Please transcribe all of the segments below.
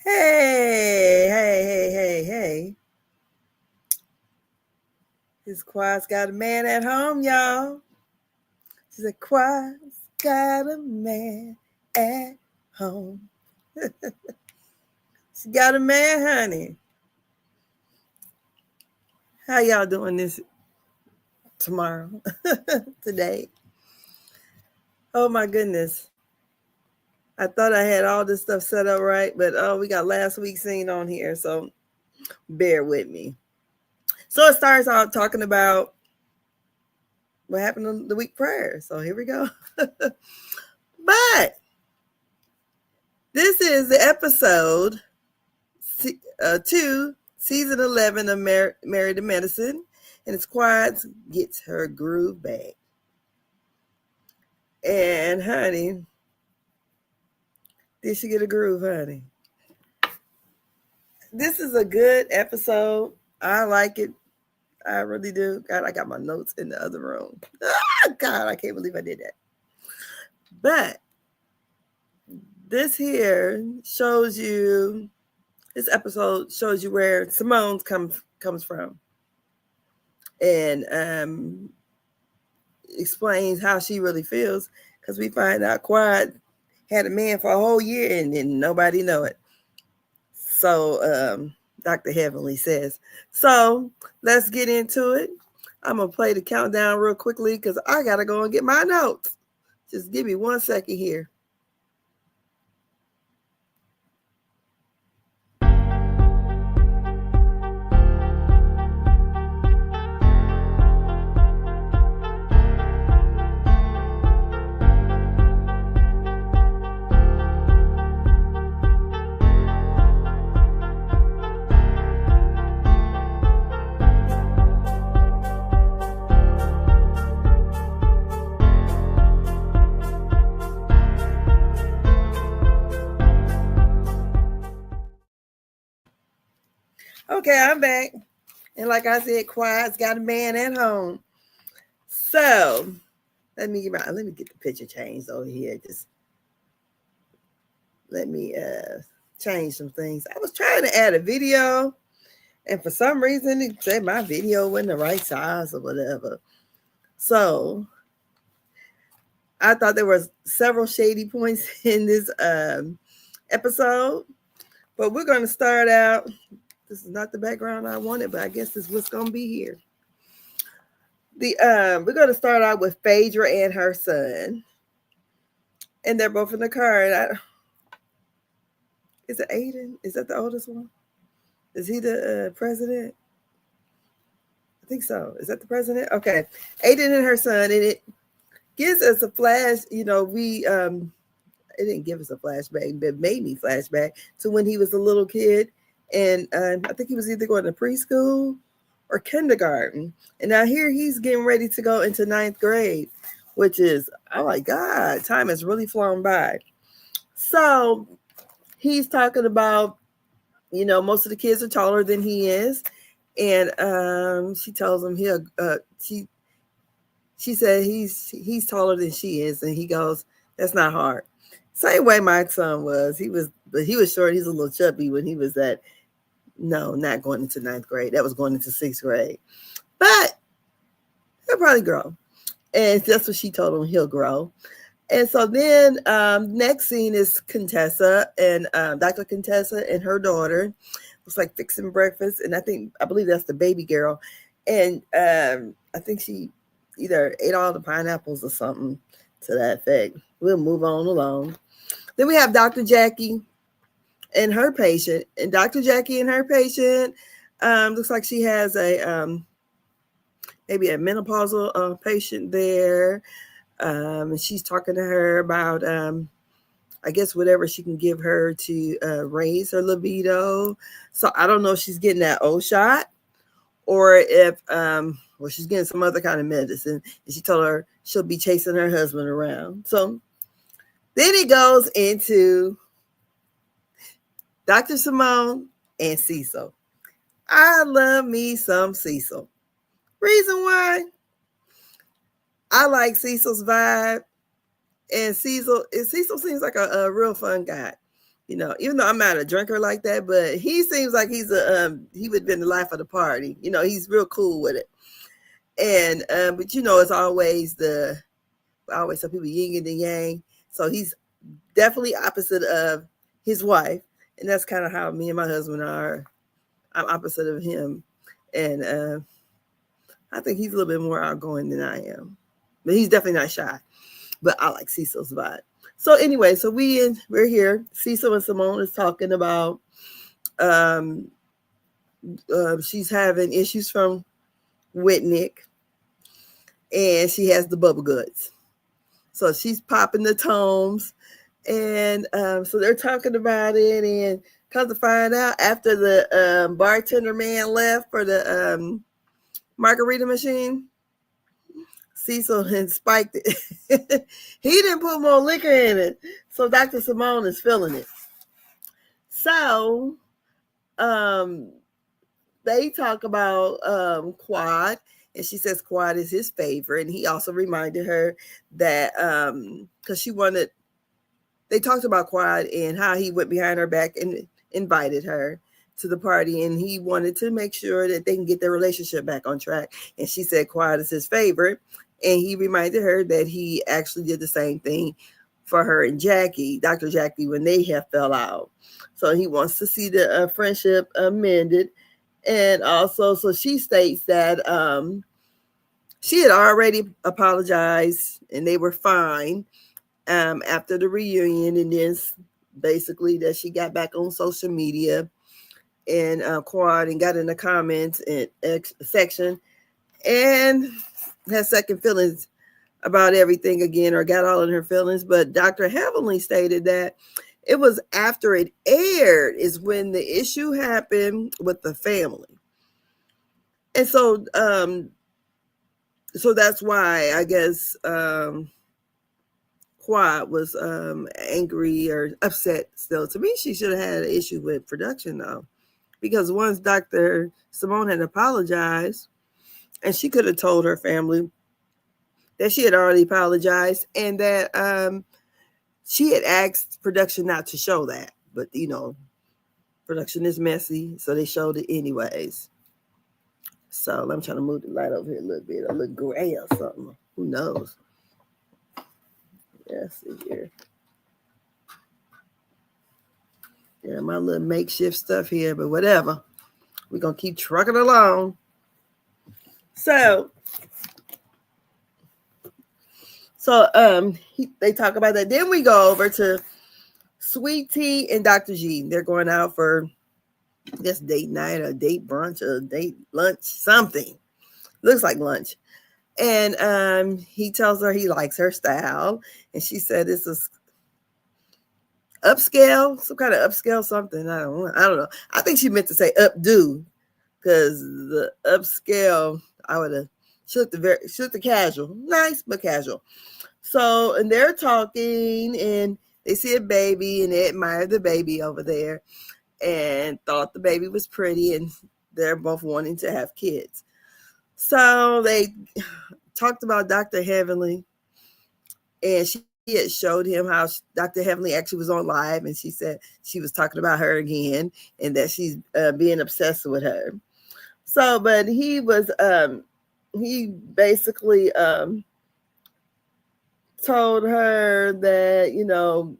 Hey. His Quad's got a man at home, y'all. She said, Quad's got a man at home. She got a man, honey. How y'all doing this tomorrow? Today? Oh my goodness. I thought I had all this stuff set up right, but we got last week's scene on here, so bear with me. So it starts out talking about what happened on the week prior. So here we go. But this is the episode 2, season 11 of Married to Medicine, and it's Quad gets her groove back. And honey, did she get a groove, honey? This is a good episode. I like it. I really do. God, I got my notes in the other room. God, I can't believe I did that. But this here shows you, this episode shows you where Simone comes from. And explains how she really feels, because we find out Quad had a man for a whole year and nobody know it. So Dr. Heavenly says. So let's get into it. I'm going to play the countdown real quickly because I got to go and get my notes. Just give me 1 second here. Okay, I'm back. And like I said, Quad's got a man at home. So let me get the picture changed over here. Just let me change some things. I was trying to add a video, and for some reason it said my video wasn't the right size or whatever. So I thought there was several shady points in this episode, but we're going to start out. This is not the background I wanted, but I guess this is what's going to be here. We're going to start out with Phaedra and her son, and they're both in the car. And is it Aiden? Is that the oldest one? Is he the president? I think so. Is that the president? Okay, Aiden and her son, and it gives us a flash. You know, it didn't give us a flashback, but it made me flashback to when he was a little kid, and I think he was either going to preschool or kindergarten, and now here he's getting ready to go into 9th grade, which is, oh my God, time has really flown by. So he's talking about, you know, most of the kids are taller than he is, and she tells him she said he's taller than she is, and he goes, that's not hard. Same way my son was. He was short. He's a little chubby when he was not going into 9th grade. That was going into 6th grade. But he'll probably grow. And that's what she told him, he'll grow. And so then next scene is Contessa and Dr. Contessa and her daughter. Looks like fixing breakfast. And I believe that's the baby girl. And I think she either ate all the pineapples or something to that effect. We'll move on along. Then we have Dr. Jackie and her patient. And Dr. Jackie and her patient looks like she has maybe a menopausal patient there. And she's talking to her about, I guess, whatever she can give her to raise her libido. So I don't know if she's getting that O shot or if she's getting some other kind of medicine. And she told her she'll be chasing her husband around. So then it goes into Dr. Simone and Cecil. I love me some Cecil. Reason why? I like Cecil's vibe. And Cecil seems like a real fun guy. You know, even though I'm not a drinker like that, but he seems like he would have been the life of the party. You know, he's real cool with it. And but you know, it's always some people yin and the yang. So he's definitely opposite of his wife, and that's kind of how me and my husband are. I'm opposite of him, and I think he's a little bit more outgoing than I am, but he's definitely not shy. But I like Cecil's vibe. So anyway, so we're here. Cecil and Simone is talking about she's having issues from Whitnick, and she has the bubble guts. So she's popping the tomes, and so they're talking about it. And come to find out, after the bartender man left for the margarita machine, Cecil had spiked it. He didn't put more liquor in it, so Dr. Simone is feeling it. So they talk about Quad, and she says Quad is his favorite. And he also reminded her that because they talked about Quad and how he went behind her back and invited her to the party, and he wanted to make sure that they can get their relationship back on track. And she said Quad is his favorite, and he reminded her that he actually did the same thing for her and Jackie, Dr. Jackie, when they have fell out. So he wants to see the friendship amended. And also, so she states that she had already apologized and they were fine after the reunion. And then basically that she got back on social media and Quad and got in the comments and section and had second feelings about everything again, or got all in her feelings. But Dr. Heavenly stated that it was after it aired is when the issue happened with the family. And so so that's why I guess Quad was angry or upset still. To me, she should have had an issue with production though. Because once Dr. Simone had apologized, and she could have told her family that she had already apologized and that she had asked production not to show that. But, you know, production is messy, so they showed it anyways. So I'm trying to move the light over here a little bit. It'll look gray or something. Who knows? Yeah, see here. Yeah, my little makeshift stuff here, but whatever. We're going to keep trucking along. So they talk about that. Then we go over to Sweet Tea and Dr. G. They're going out for this date night or date brunch or date lunch, something. Looks like lunch. And he tells her he likes her style. And she said this is upscale, some kind of upscale something. I don't know. I think she meant to say updo, because the upscale, I would have shook the casual. Nice, but casual. So, and they're talking and they see a baby and they admire the baby over there and thought the baby was pretty, and they're both wanting to have kids. So they talked about Dr. Heavenly, and she had showed him how Dr. Heavenly actually was on live, and she said she was talking about her again and that she's being obsessed with her. So, but he was, he basically told her that, you know,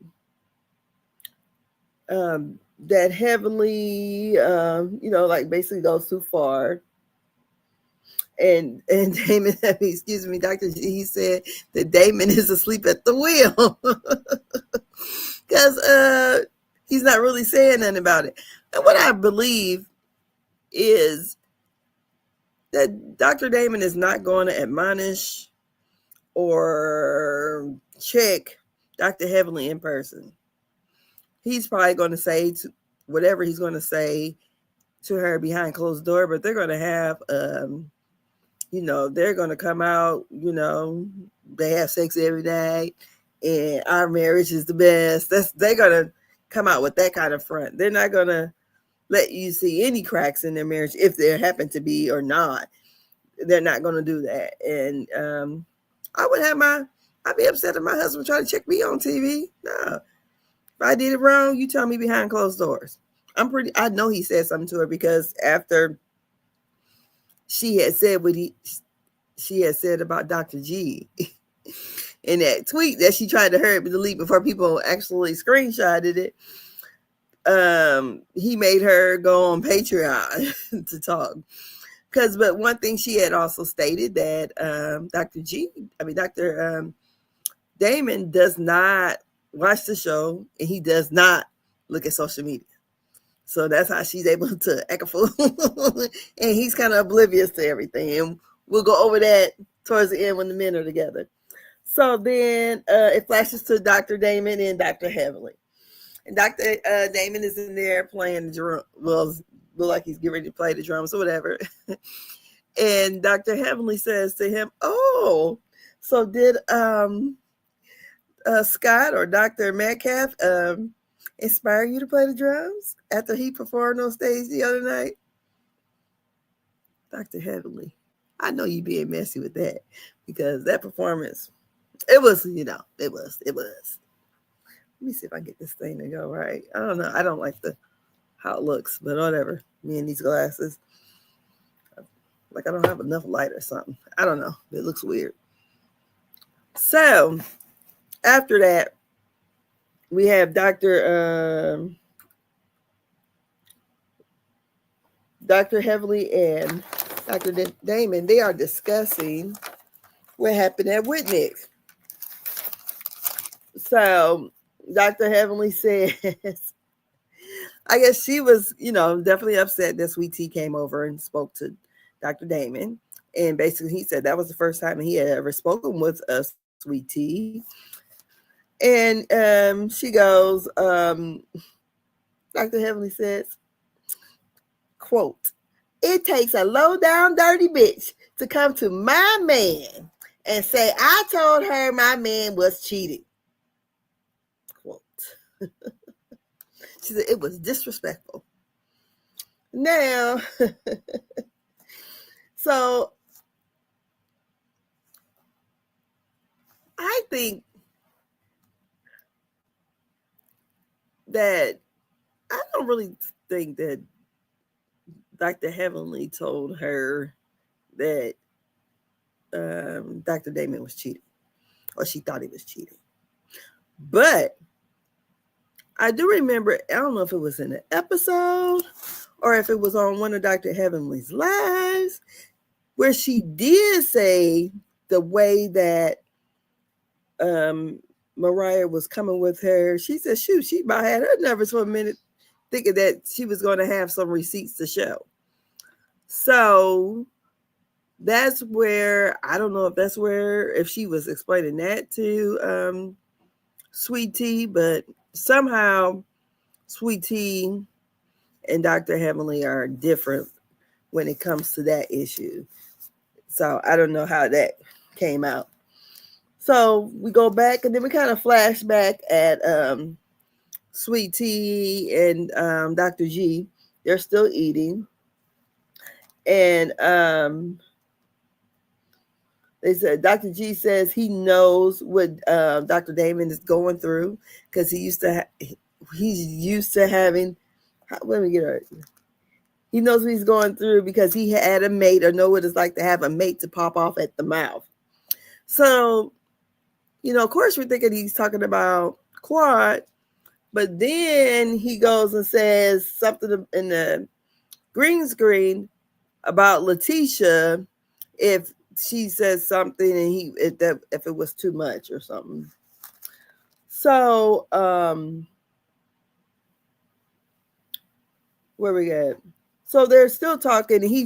that Heavenly, you know, like basically goes too far. And Damon, excuse me, Dr. G, he said that Damon is asleep at the wheel because he's not really saying nothing about it. And what I believe is that Dr. Damon is not going to admonish or check Dr. Heavenly in person. He's probably going to say whatever he's going to say to her behind closed door, but they're going to have you know, they're going to come out, you know, they have sex every night and our marriage is the best. They're going to come out with that kind of front. They're not going to let you see any cracks in their marriage, if there happen to be or not. They're not going to do that. And I'd be upset if my husband tried to check me on TV. No, If I did it wrong, you tell me behind closed doors. I know he said something to her because after she had said what she had said about Dr. G in that tweet that she tried to hurry up and delete before people actually screenshotted it. He made her go on Patreon to talk. But one thing she had also stated that Dr. Damon does not watch the show and he does not look at social media. So that's how she's able to act a fool. And he's kind of oblivious to everything. And we'll go over that towards the end when the men are together. So then it flashes to Dr. Damon and Dr. Heavenly. And Dr. Damon is in there playing the drum. Well, look like he's getting ready to play the drums or whatever. And Dr. Heavenly says to him, "Oh, so did Scott or Dr. Metcalf inspire you to play the drums after he performed on stage the other night?" Dr. Heavenly, I know you being messy with that because that performance, it was. Let me see if I get this thing to go right. I don't know. I don't like how it looks, but whatever. Me and these glasses. Like I don't have enough light or something. I don't know. It looks weird. So after that, we have Dr. Heavenly and Dr. Damon. They are discussing what happened at Whitnick. So Dr. Heavenly says, I guess she was, definitely upset that Sweet Tea came over and spoke to Dr. Damon. And basically he said that was the first time he had ever spoken with Sweet Tea. And she goes, Dr. Heavenly says, quote, "It takes a low down dirty bitch to come to my man and say, I told her my man was cheating." Quote. She said it was disrespectful. Now, so I think that I don't really think that Dr. Heavenly told her that Dr. Damon was cheating, or she thought he was cheating. But I do remember, I don't know if it was in an episode or if it was on one of Dr. Heavenly's lives, where she did say the way that Mariah was coming with her. She said, shoot, she about had her nervous for a minute, thinking that she was going to have some receipts to show. So that's where, I don't know if she was explaining that to Sweet Tea, but somehow Sweet Tea and Dr. Heavenly are different when it comes to that issue. So I don't know how that came out. So we go back and then we kind of flash back at Sweet Tea and Dr. G. They're still eating. And they said Dr. G says he knows what Dr. Damon is going through because he's used to having. Let me get her. He knows what he's going through because he had a mate or know what it's like to have a mate to pop off at the mouth. So, of course we're thinking he's talking about Quad, but then he goes and says something in the green screen about Letitia if she says something and if it was too much or something. So where we at? So they're still talking, and he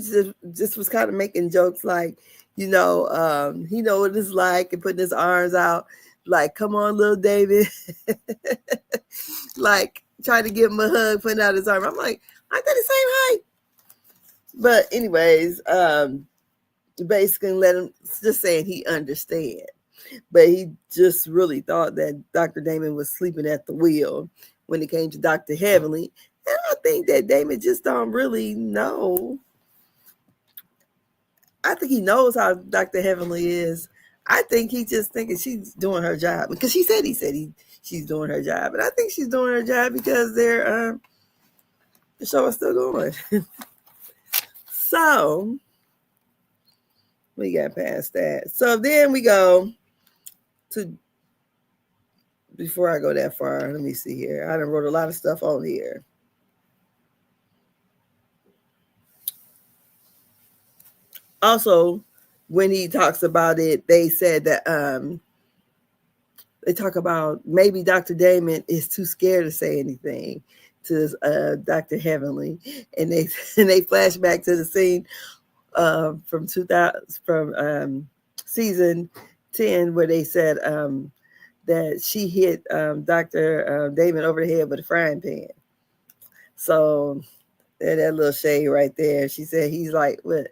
just was kind of making jokes like, he know what it's like, and putting his arms out like, come on, little David. Like trying to give him a hug, putting out his arm. I'm like, aren't they the same height? But anyways, basically let him just saying he understand. But he just really thought that Dr. Damon was sleeping at the wheel when it came to Dr. Heavenly. And I think that Damon just don't really know. I think he knows how Dr. Heavenly is. I think he just thinking she's doing her job because he said she's doing her job. And I think she's doing her job because the show is still going. So we got past that. So then we go to, before I go that far, let me see here. I done wrote a lot of stuff on here. Also, when he talks about it, they said that they talk about maybe Dr. Damon is too scared to say anything to Dr. Heavenly, and they flash back to the scene from season 10 where they said that she hit Dr. Damon over the head with a frying pan. So that little shade right there. She said he's like what?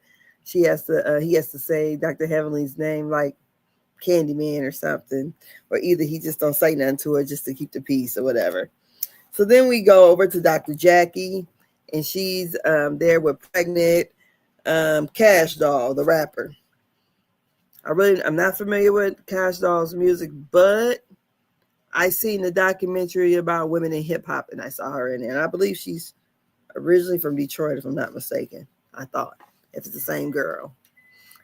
He has to say Dr. Heavenly's name like Candyman or something, or either he just don't say nothing to her just to keep the peace or whatever. So then we go over to Dr. Jackie, and she's there with pregnant Cash Doll, the rapper. I'm not familiar with Cash Doll's music, but I seen the documentary about women in hip hop, and I saw her in there. And I believe she's originally from Detroit, if I'm not mistaken. I thought, if it's the same girl,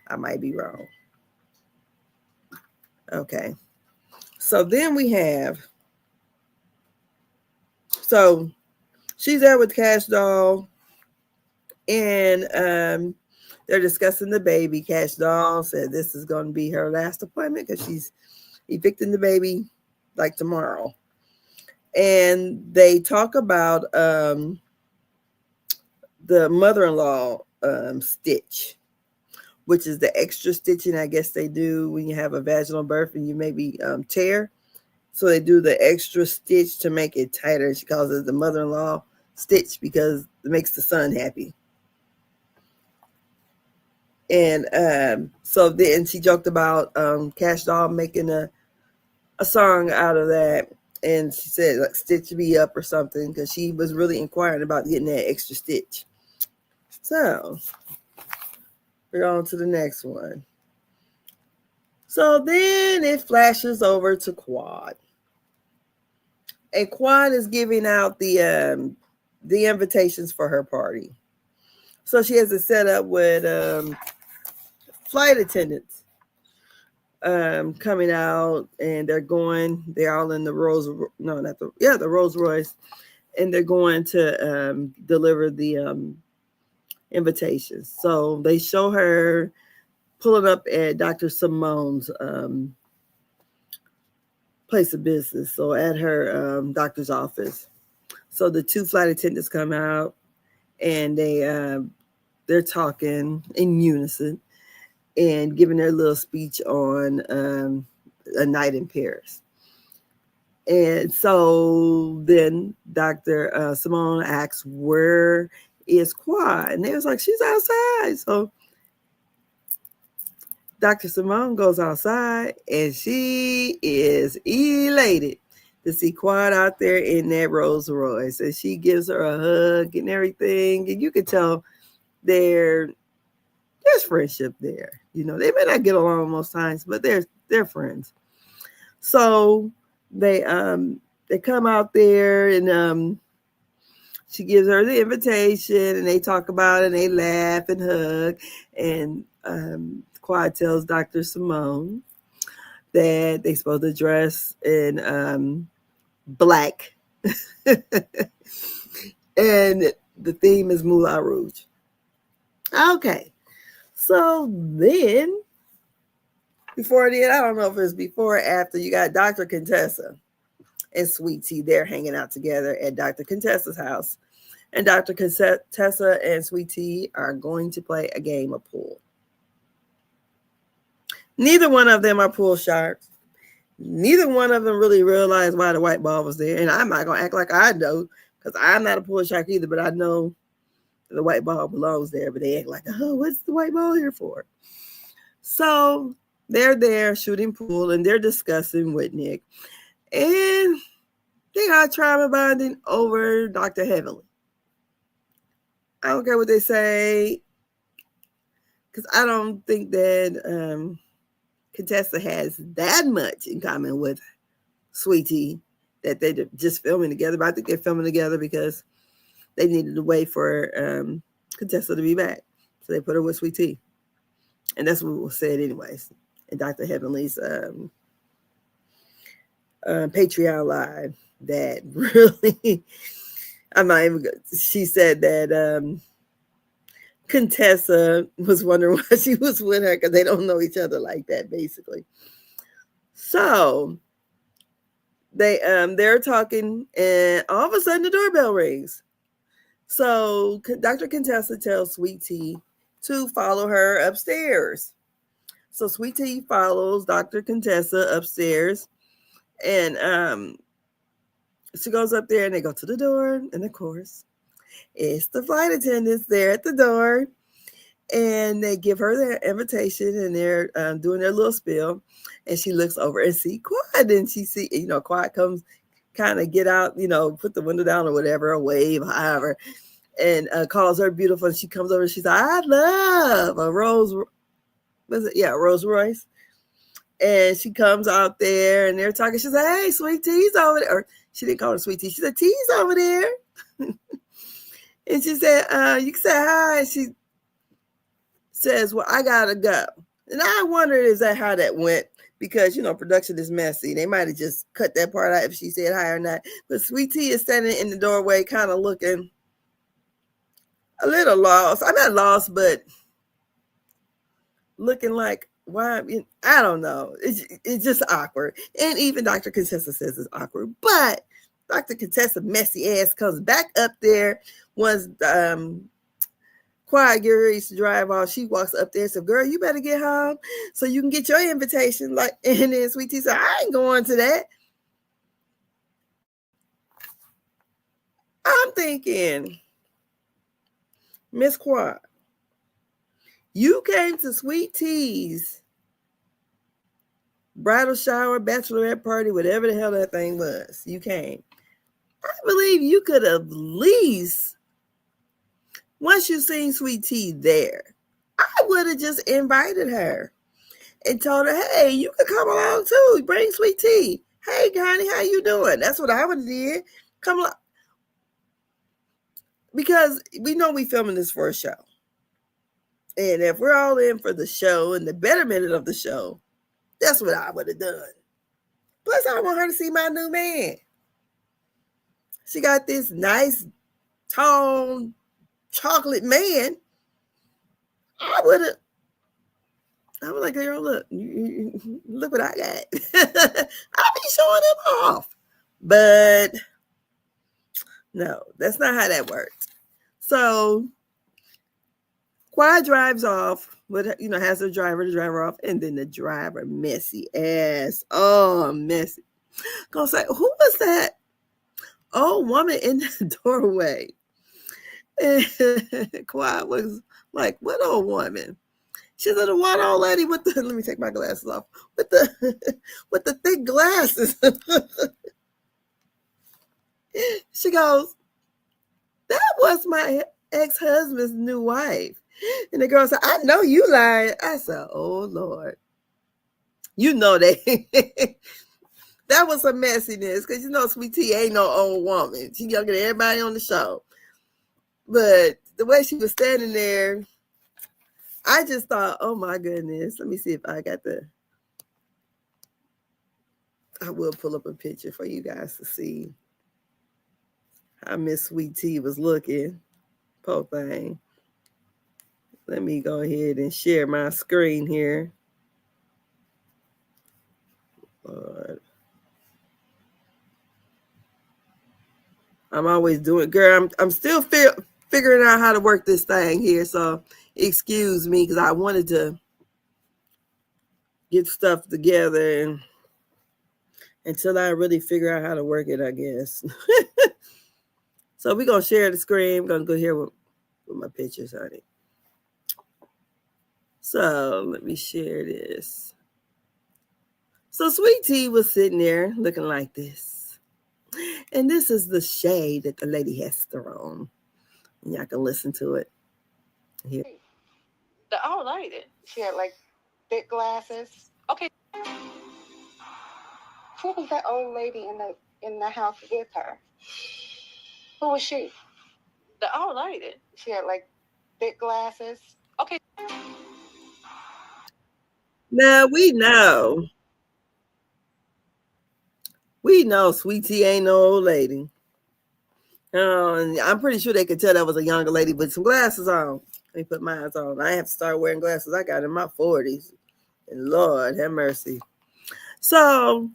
I might be wrong. Okay. So then we have, so she's there with Cash Doll, and they're discussing the baby. Cash Doll said this is going to be her last appointment because she's evicting the baby like tomorrow. And they talk about the mother-in-law stitch, which is the extra stitching I guess they do when you have a vaginal birth and you maybe tear. So they do the extra stitch to make it tighter. She calls it the mother-in-law stitch because it makes the son happy. And so then she joked about Cash Doll making a song out of that. And she said, like, stitch me up or something, because she was really inquiring about getting that extra stitch. So we're on to the next one. So then it flashes over to Quad. And Quad is giving out the invitations for her party. So she has it set up with flight attendants coming out, and they're all in the the Rolls Royce, and they're going to deliver the invitations. So they show her pulling up at Dr. Simone's place of business, so at her doctor's office. So the two flight attendants come out, and they're talking in unison and giving their little speech on a night in Paris. And so then Dr. Simone asks, where is Quad? And they was like, she's outside. So Dr. Simone goes outside, and she is elated to see Quad out there in that Rolls Royce. And she gives her a hug and everything. And you can tell there's friendship there. You know, they may not get along most times, but they're friends. So they come out there, and she gives her the invitation, and they talk about it, and they laugh and hug. And Quad tells Dr. Simone that they're supposed to dress in black. And the theme is Moulin Rouge. Okay. So then, before then, I don't know if it's before or after, you got Dr. Contessa and Sweet Tea. They're hanging out together at Dr. Contessa's house. And Dr. Contessa and Sweet Tea are going to play a game of pool. Neither one of them are pool sharks. Neither one of them really realized why the white ball was there. And I'm not going to act like I know, because I'm not a pool shark either, but I know the white ball belongs there. But they act like, oh, what's the white ball here for? So they're there shooting pool, and they're discussing with Nick. And they are trauma bonding over Dr. Heavenly. I don't care what they say, because I don't think that Contessa has that much in common with Sweet Tea. that they just filming together. But I think they're filming together because they needed to wait for Contessa to be back. So they put her with Sweet Tea. And that's what was said anyways in Dr. Heavenly's Patreon live, that really, I'm not even good. She said that Contessa was wondering why she was with her, because they don't know each other like that, basically. So they're talking, and all of a sudden the doorbell rings. So Dr. Contessa tells Sweet Tea to follow her upstairs. So Sweet Tea follows Dr. Contessa upstairs, and she goes up there, and they go to the door, and of course, it's the flight attendants there at the door, and they give her their invitation, and they're doing their little spiel, and she looks over and see Quad, and she see, Quad comes, kind of get out, put the window down or whatever, or wave, however, and calls her beautiful, and she comes over and she's like, I love a Rolls Royce. And she comes out there, and they're talking. She said, hey, Sweet Tea's over there. Or she didn't call her Sweet Tea. She said, Tea's over there. And she said, you can say hi. And she says, well, I got to go. And I wondered, is that how that went? Because, production is messy. They might have just cut that part out if she said hi or not. But Sweet Tea is standing in the doorway, kind of looking a little lost. I'm not lost, but looking like, why? I don't know. It's just awkward. And even Dr. Contessa says it's awkward. But Dr. Contessa messy ass comes back up there once Quiet get ready to drive off. She walks up there and says, girl, you better get home so you can get your invitation. And then Sweet Tea said, I ain't going to that. I'm thinking, Miss Quiet, you came to Sweet Tea's bridal shower, bachelorette party, whatever the hell that thing was. You came. I believe you could have at least, once you seen Sweet Tea there, I would have just invited her and told her, hey, you can come along too. Bring Sweet Tea. Hey, Connie, how you doing? That's what I would have did. Come along. Because we know we filming this for a show. And if we're all in for the show and the betterment of the show, that's what I would have done. Plus, I want her to see my new man. She got this nice, tall, chocolate man. I was like, girl, look what I got. I'll be showing him off. But no, that's not how that works. So Quad drives off, but has the driver to drive her off, and then the driver, messy ass. Oh, messy. Gonna say, who was that old woman in the doorway? And Quad was like, what old woman? She said, the one old lady with the, let me take my glasses off, with the thick glasses. She goes, that was my ex-husband's new wife. And the girl said, I know you lied. I said, oh, Lord. You know that. That was some messiness, because Sweet Tea ain't no old woman. She's younger than everybody on the show. But the way she was standing there, I just thought, oh, my goodness. Let me see if I will pull up a picture for you guys to see how Miss Sweet Tea was looking. Poor thing. Let me go ahead and share my screen here. Lord. I'm always doing, girl, I'm still figuring out how to work this thing here, so excuse me, because I wanted to get stuff together and until I really figure out how to work it, I guess. So we're going to share the screen. We're going to go here with my pictures, honey. So let me share this. So Sweet Tea was sitting there looking like this. And this is the shade that the lady has thrown. And y'all can listen to it. Here. I liked it. She had like thick glasses. Okay. Who was that old lady in the in the house with her. Who was she? The old lady. She had like thick glasses. Okay. Now we know. We know Sweet Tea ain't no old lady. I'm pretty sure they could tell that was a younger lady with some glasses on. Let me put mine on. I have to start wearing glasses. I got in my 40s. And Lord have mercy. So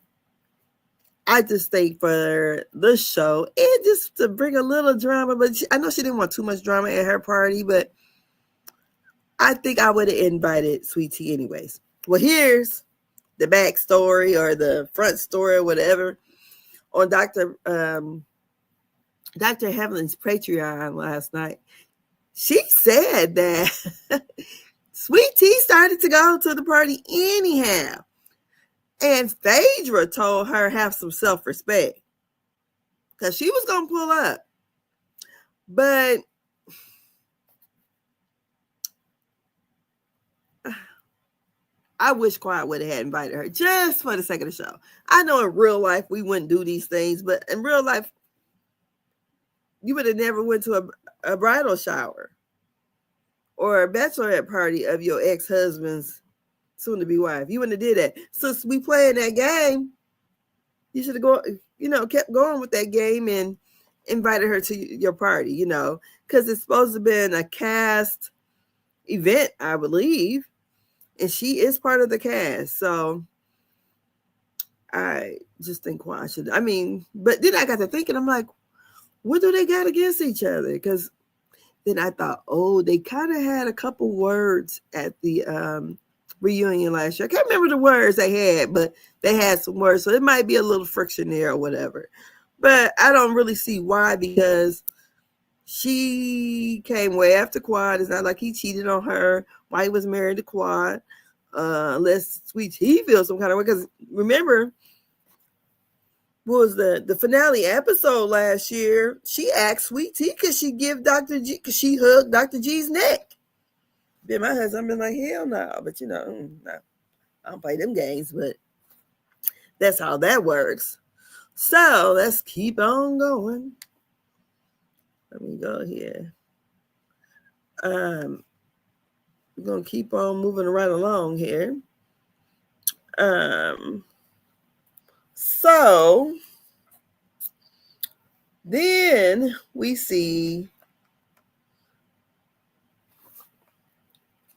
I just think for the show, and just to bring a little drama, but I know she didn't want too much drama at her party, but I think I would have invited Sweet Tea anyways. Well, here's the backstory or the front story or whatever on Dr. Heavenly's Patreon last night. She said that Sweet Tea started to go to the party anyhow. And Phaedra told her have some self-respect because she was going to pull up. But I wish Quiet would have invited her just for the sake of the show. I know in real life we wouldn't do these things, but in real life, you would have never went to a bridal shower or a bachelorette party of your ex-husband's soon-to-be wife. You wouldn't have did that. Since we playing that game, you should have kept going with that game and invited her to your party, because it's supposed to have been a cast event, I believe. And she is part of the cast. So I just think Quan should. But then I got to thinking, I'm like, what do they got against each other? Because then I thought, they kind of had a couple words at the reunion last year. I can't remember the words they had, but they had some words. So it might be a little friction there or whatever. But I don't really see why, because she came way after Quad. It's not like he cheated on her while he was married to Quad. Unless Sweet Tea feels some kind of way. Because remember, what was the finale episode last year? She asked Sweet Tea could she give Dr. G, because she hugged Dr. G's neck. Then my husband been like, hell no. But no, I don't play them games, but that's how that works. So let's keep on going. Let me go here. We're going to keep on moving right along here. So then we see,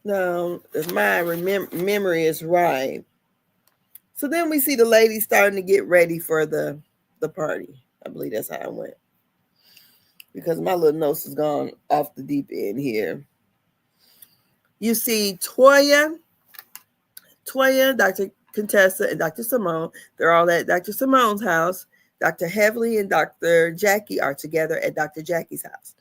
now if my memory is right, so then we see the ladies starting to get ready for the party. I believe that's how it went, because my little notes has gone off the deep end here. You see Toya, Dr. Contessa, and Dr. Simone. They're all at Dr. Simone's house. Dr. Heavenly and Dr. Jackie are together at Dr. Jackie's house.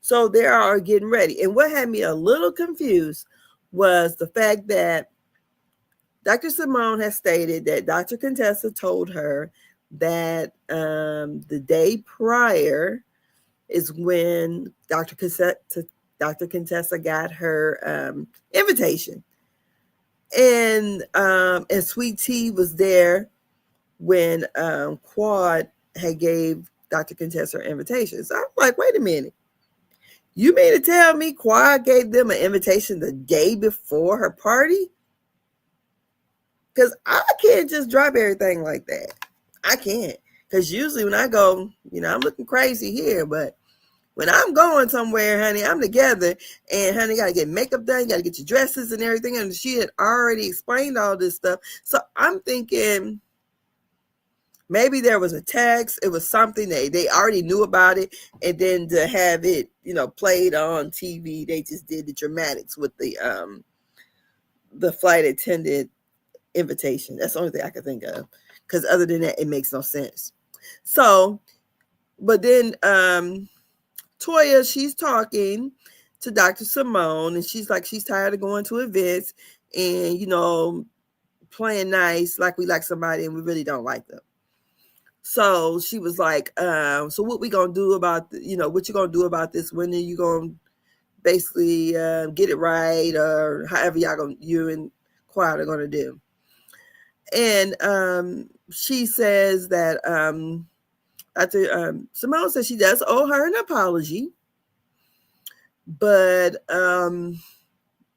So they are getting ready. And what had me a little confused was the fact that Dr. Simone has stated that Dr. Contessa told her that the day prior is when Dr. Contessa got her invitation. And Sweet Tea was there when Quad had gave Dr. Contessa her invitation. So I'm like, wait a minute. You mean to tell me Quad gave them an invitation the day before her party? Because I can't just drop everything like that. I can't. Because usually when I go, I'm looking crazy here, but when I'm going somewhere, honey, I'm together, and honey, got to get makeup done, you got to get your dresses and everything, and she had already explained all this stuff. So I'm thinking maybe there was a text, it was something they already knew about it, and then to have it, played on TV, they just did the dramatics with the flight attendant invitation. That's the only thing I can think of, because other than that, it makes no sense. So, but then Toya, she's talking to Dr. Simone, and she's like, she's tired of going to events and, playing nice like we like somebody and we really don't like them. So she was like, so what we going to do about, what you going to do about this? When are you going to basically get it right, or however you and Quiet are going to do? And she says that Dr. Simone says she does owe her an apology, but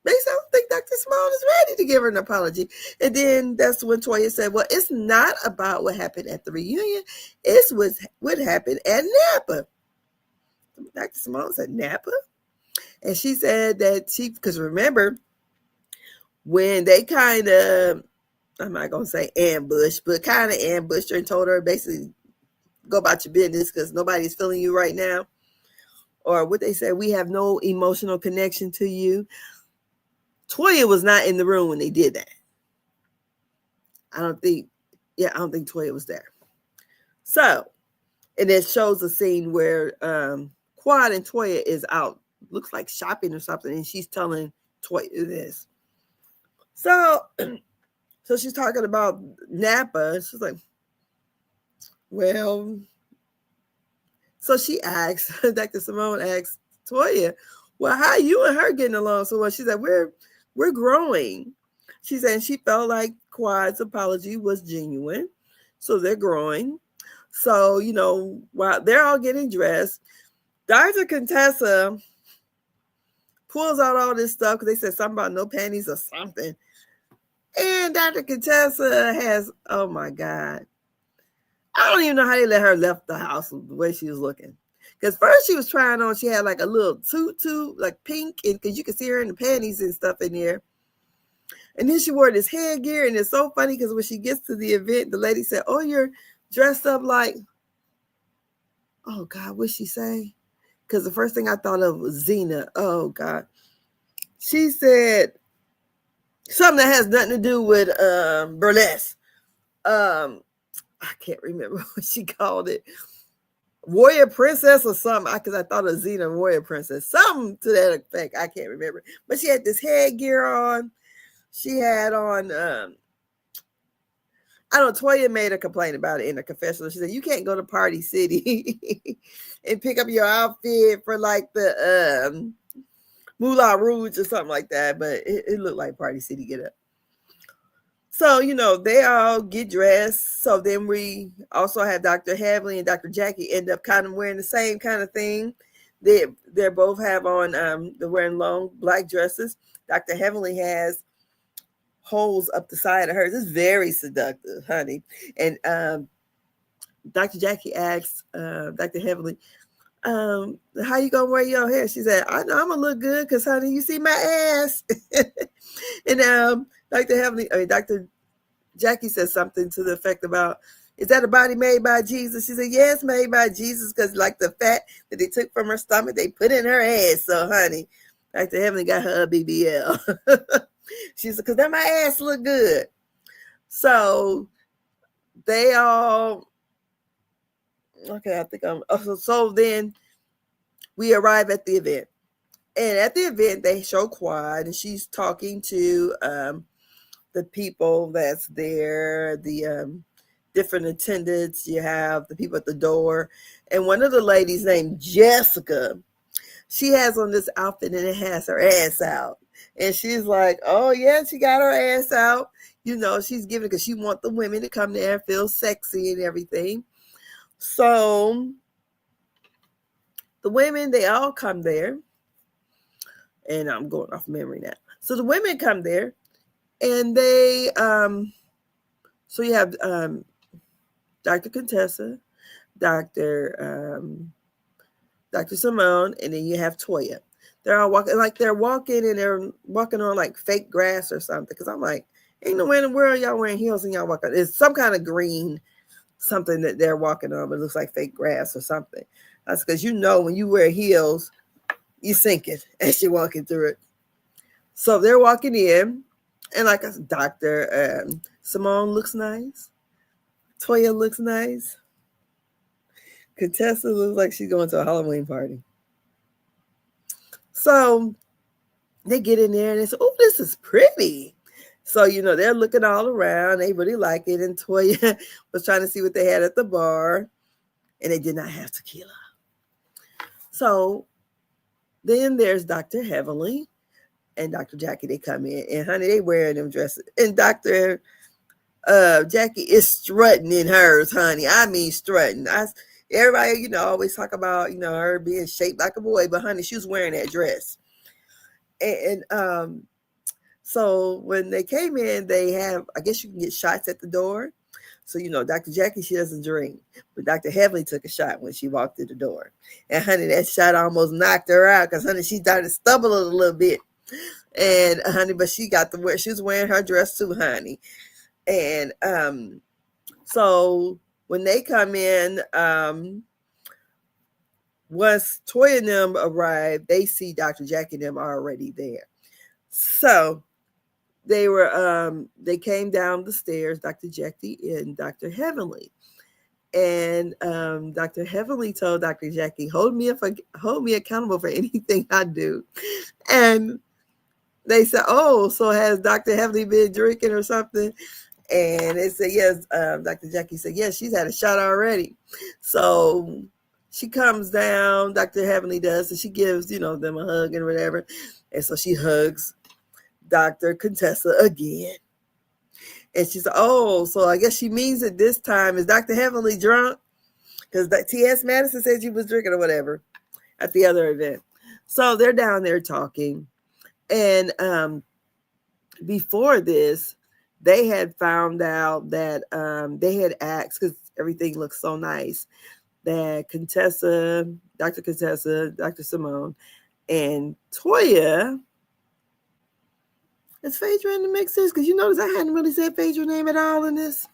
they don't think Dr. Simone is ready to give her an apology. And then that's when Toya said, well, it's not about what happened at the reunion. It's what happened at Napa. Dr. Simone said, Napa? And she said that because remember, when they kind of, I'm not going to say ambushed, but kind of ambushed her and told her basically, go about your business because nobody's feeling you right now. Or what they said, we have no emotional connection to you. Toya was not in the room when they did that. I don't think Toya was there. So, and it shows a scene where Quad and Toya is out, looks like shopping or something, and she's telling Toya this. So she's talking about Napa. She's like, well, so she asks, Dr. Simone asks Toya, well, how are you and her getting along so well? She said, we're growing. She said she felt like Quad's apology was genuine. So they're growing. So, while they're all getting dressed, Dr. Contessa pulls out all this stuff because they said something about no panties or something. And Dr. Contessa has, oh my God. I don't even know how they let her left the house the way she was looking. Because first she was trying on, she had like a little tutu, like pink, and because you could see her in the panties and stuff in there. And then she wore this headgear, and it's so funny because when she gets to the event, the lady said, oh, you're dressed up like, oh God, what'd she say? Because the first thing I thought of was Xena. Oh God. She said something that has nothing to do with burlesque. I can't remember what she called it. Warrior Princess or something, because I thought of Xena Warrior Princess. Something to that effect. I can't remember. But she had this headgear on. She had on, I don't know, Toya made a complaint about it in a confessional. She said, you can't go to Party City and pick up your outfit for like the Moulin Rouge or something like that. But it looked like Party City get up. So, they all get dressed. So then we also have Dr. Heavenly and Dr. Jackie end up kind of wearing the same kind of thing. They both have on, they're wearing long black dresses. Dr. Heavenly has holes up the side of hers. It's very seductive, honey. And Dr. Jackie asks Dr. Heavenly, how you gonna wear your hair? She said, I know I'm gonna look good because, honey, you see my ass. And Dr. Jackie said something to the effect about, is that a body made by Jesus? She said, yes, made by Jesus, because like the fat that they took from her stomach, they put in her ass. So, honey, Dr. Heavenly got her a BBL. She said, because that my ass look good. So they all, okay, I think so then we arrive at the event. And at the event, they show Quad, and she's talking to the people that's there, the different attendants. You have the people at the door. And one of the ladies named Jessica, she has on this outfit, and it has her ass out. And she's like, oh, yeah, she got her ass out. She's giving it because she wants the women to come there and feel sexy and everything. So the women, they all come there. And I'm going off memory now. So the women come there, and they, so you have Dr. Contessa, Dr. Simone, and then you have Toya. They're all walking, and they're walking on like fake grass or something. Because I'm like, ain't no way in the world y'all wearing heels and y'all walking. It's some kind of green something that they're walking on, but it looks like fake grass or something. That's because when you wear heels, you sink it as you're walking through it. So they're walking in, and like I said, Dr. Simone looks nice. Toya looks nice. Contessa looks like she's going to a Halloween party. So they get in there and they say, oh, this is pretty. So, they're looking all around. They really like it. And Toya was trying to see what they had at the bar, and they did not have tequila. So then there's Dr. Heavenly and Dr. Jackie. They come in, and honey, they wearing them dresses. And Dr. Jackie is strutting in hers, honey. I mean, strutting. Everybody, always talk about, her being shaped like a boy, but honey, she was wearing that dress. And so when they came in, they have, I guess you can get shots at the door. So, Dr. Jackie, she doesn't drink, but Dr. Heavenly took a shot when she walked through the door. And honey, that shot almost knocked her out because honey, she started stumbling a little bit. And honey, but she was wearing her dress too, honey. And so when they come in, once Toya and them arrive, they see Dr. Jackie and them already there. So they came down the stairs, Dr. Jackie and Dr. Heavenly. And Dr. Heavenly told Dr. Jackie, hold me accountable for anything I do. And they said, oh, so has Dr. Heavenly been drinking or something? And they said, yes. Dr. Jackie said, yes, she's had a shot already. So she comes down, Dr. Heavenly does, and she gives, them a hug and whatever. And so she hugs Dr. Contessa again. And she said, oh, so I guess she means it this time. Is Dr. Heavenly drunk? Because T.S. Madison said she was drinking or whatever at the other event. So they're down there talking. And before this, they had found out that they had asked, because everything looks so nice, that Contessa, Dr. Simone, and Toya, is Phaedra in the mix? Because you notice I hadn't really said Phaedra's name at all in this.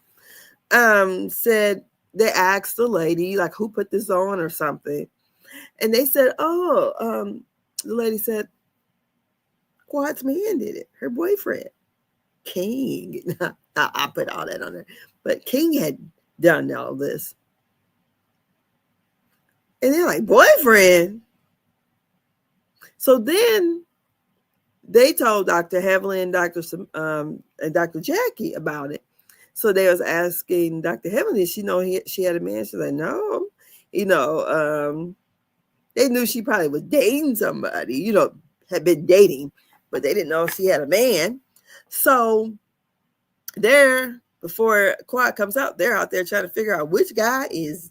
Said they asked the lady, like, who put this on or something. And they said, the lady said, Quad's man did it, her boyfriend, King. I put all that on there. But King had done all this. And they're like, boyfriend? So then they told Dr. Heavenly and Dr. Jackie about it. So they was asking Dr. Heavenly, did she know she had a man? She's like, no. They knew she probably was dating somebody, had been dating, but they didn't know if she had a man. So before Quad comes out, they're out there trying to figure out which guy is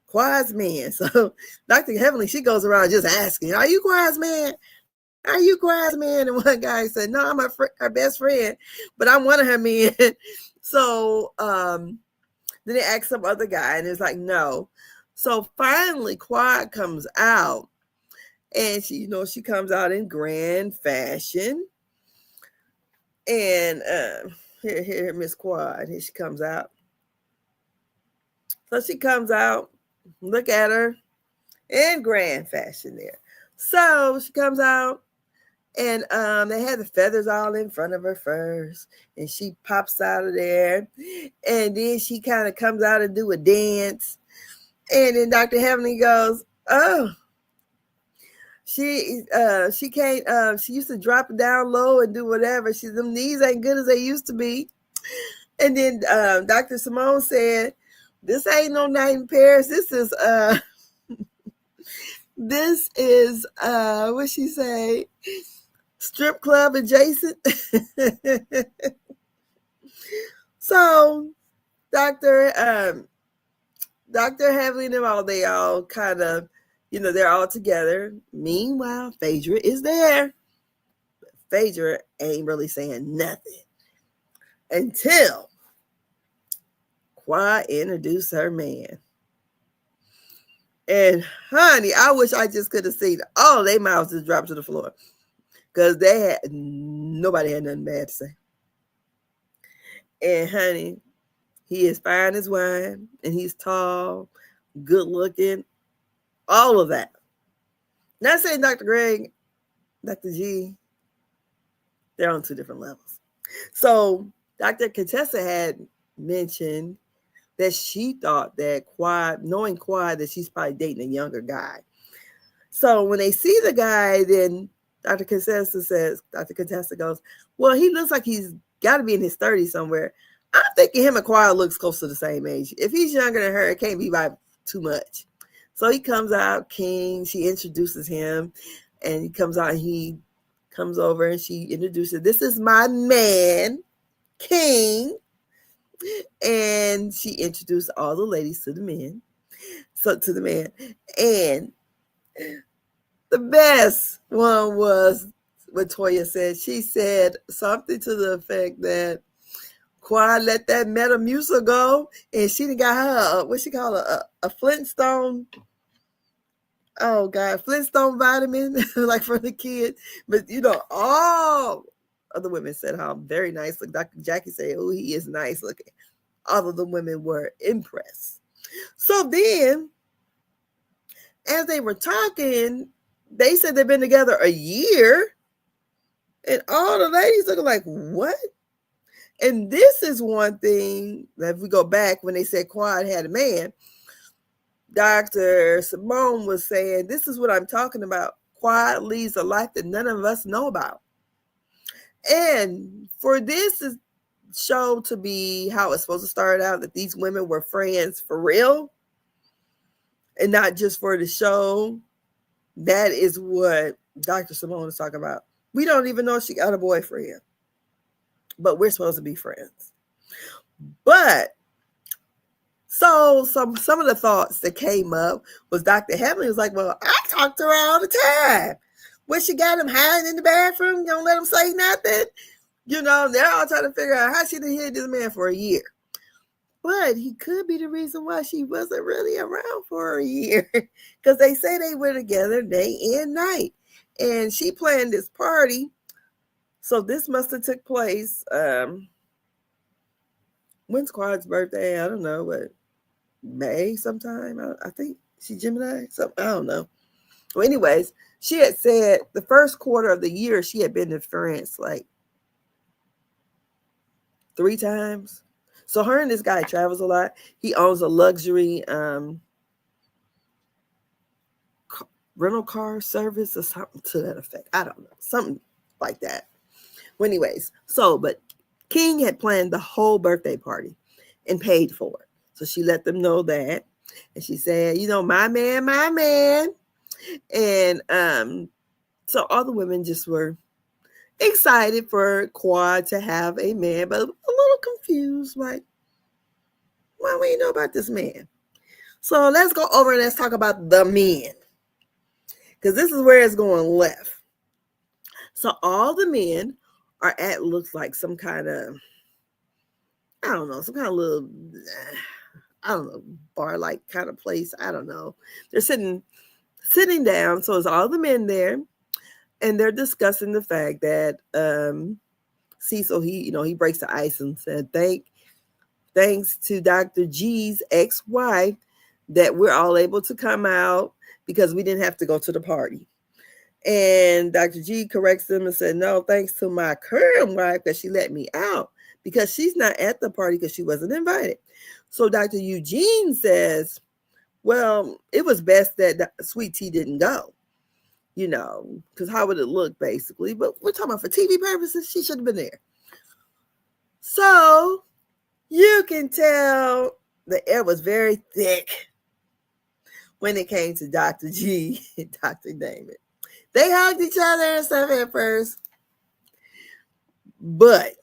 Quad's man. So Dr. Heavenly, she goes around just asking, are you Quad's man? Are you Quad's man? And one guy said, no, I'm her best friend, but I'm one of her men. So then they asked some other guy, and it's like, no. So finally, Quad comes out, and she comes out in grand fashion. And here, Miss Quad, here she comes out. So she comes out, look at her, in grand fashion there. So she comes out, and they had the feathers all in front of her first, and she pops out of there, and then she kind of comes out and do a dance, and then Dr. Heavenly goes, oh, she can't, she used to drop it down low and do whatever. Them knees ain't good as they used to be. And then Dr. Simone said, this ain't no night in Paris. This is what she say, strip club adjacent. So Dr. Heavenly and them they all kind of, they're all together. Meanwhile, Phaedra is there. Phaedra ain't really saying nothing until Quad introduced her man. And honey, I wish I just could have seen all their mouths just drop to the floor, because nobody had nothing bad to say. And honey, he is fine as wine, and he's tall, good looking, all of that. Not saying Dr. Greg, Dr. G, they're on two different levels. So Dr. Contessa had mentioned that she thought that Quad, knowing Quad, that she's probably dating a younger guy. So when they see the guy, then Dr. Contessa goes, well, he looks like he's got to be in his 30s somewhere. I'm thinking him and Quad looks close to the same age. If he's younger than her, it can't be by too much. So he comes out, King. She introduces him, and he comes out, and he comes over, and she introduces, this is my man, King. And she introduced all the ladies to the men. So to the man. And the best one was what Toya said. She said something to the effect that Quad let that Metamucil go, and she got her what she call a Flintstone. Oh God, Flintstone vitamin, like for the kid. But all other women said how very nice. Like Dr. Jackie said, oh, he is nice looking. All of the women were impressed. So then, as they were talking, they said they've been together a year, and all the ladies looking like, what? And this is one thing that if we go back when they said Quad had a man, Dr. Simone was saying, this is what I'm talking about. Quad leads a life that none of us know about. And for this show to be how it's supposed to start out, that these women were friends for real and not just for the show, that is what Dr. Simone is talking about. We don't even know if she got a boyfriend, but we're supposed to be friends. But so some of the thoughts that came up was Dr. Heavenly was like, well, I talk to her all the time. When she got him hiding in the bathroom, don't let him say nothing. They're all trying to figure out how she done hid this man for a year. But he could be the reason why she wasn't really around for a year. Because they say they were together day and night. And she planned this party. So this must have took place. When's Quad's birthday? I don't know, but May sometime. I think she's Gemini. So I don't know. Well, anyways, she had said the first quarter of the year she had been to France like 3 times. So her and this guy travels a lot. He owns a luxury rental car service or something to that effect. I don't know. Something like that. Well, anyways, but King had planned the whole birthday party and paid for it. So she let them know that. And she said, my man. And so all the women just were excited for Quad to have a man, but a little confused, like, why we know about this man? So let's go over and let's talk about the men, because this is where it's going left. So all the men are at, looks like some kind of, I don't know, some kind of little, I don't know, bar-like kind of place. I don't know. They're sitting down. So it's all the men there. And they're discussing the fact that Cecil, he breaks the ice and said, thanks to Dr. G's ex-wife that we're all able to come out because we didn't have to go to the party. And Dr. G corrects them and said, no, thanks to my current wife because she let me out because she's not at the party because she wasn't invited. So Dr. Eugene says, well, it was best that Sweet Tea didn't go, because how would it look basically? But we're talking about for TV purposes, she should have been there. So you can tell the air was very thick when it came to Dr. G and Dr. Damon. They hugged each other and stuff at first, but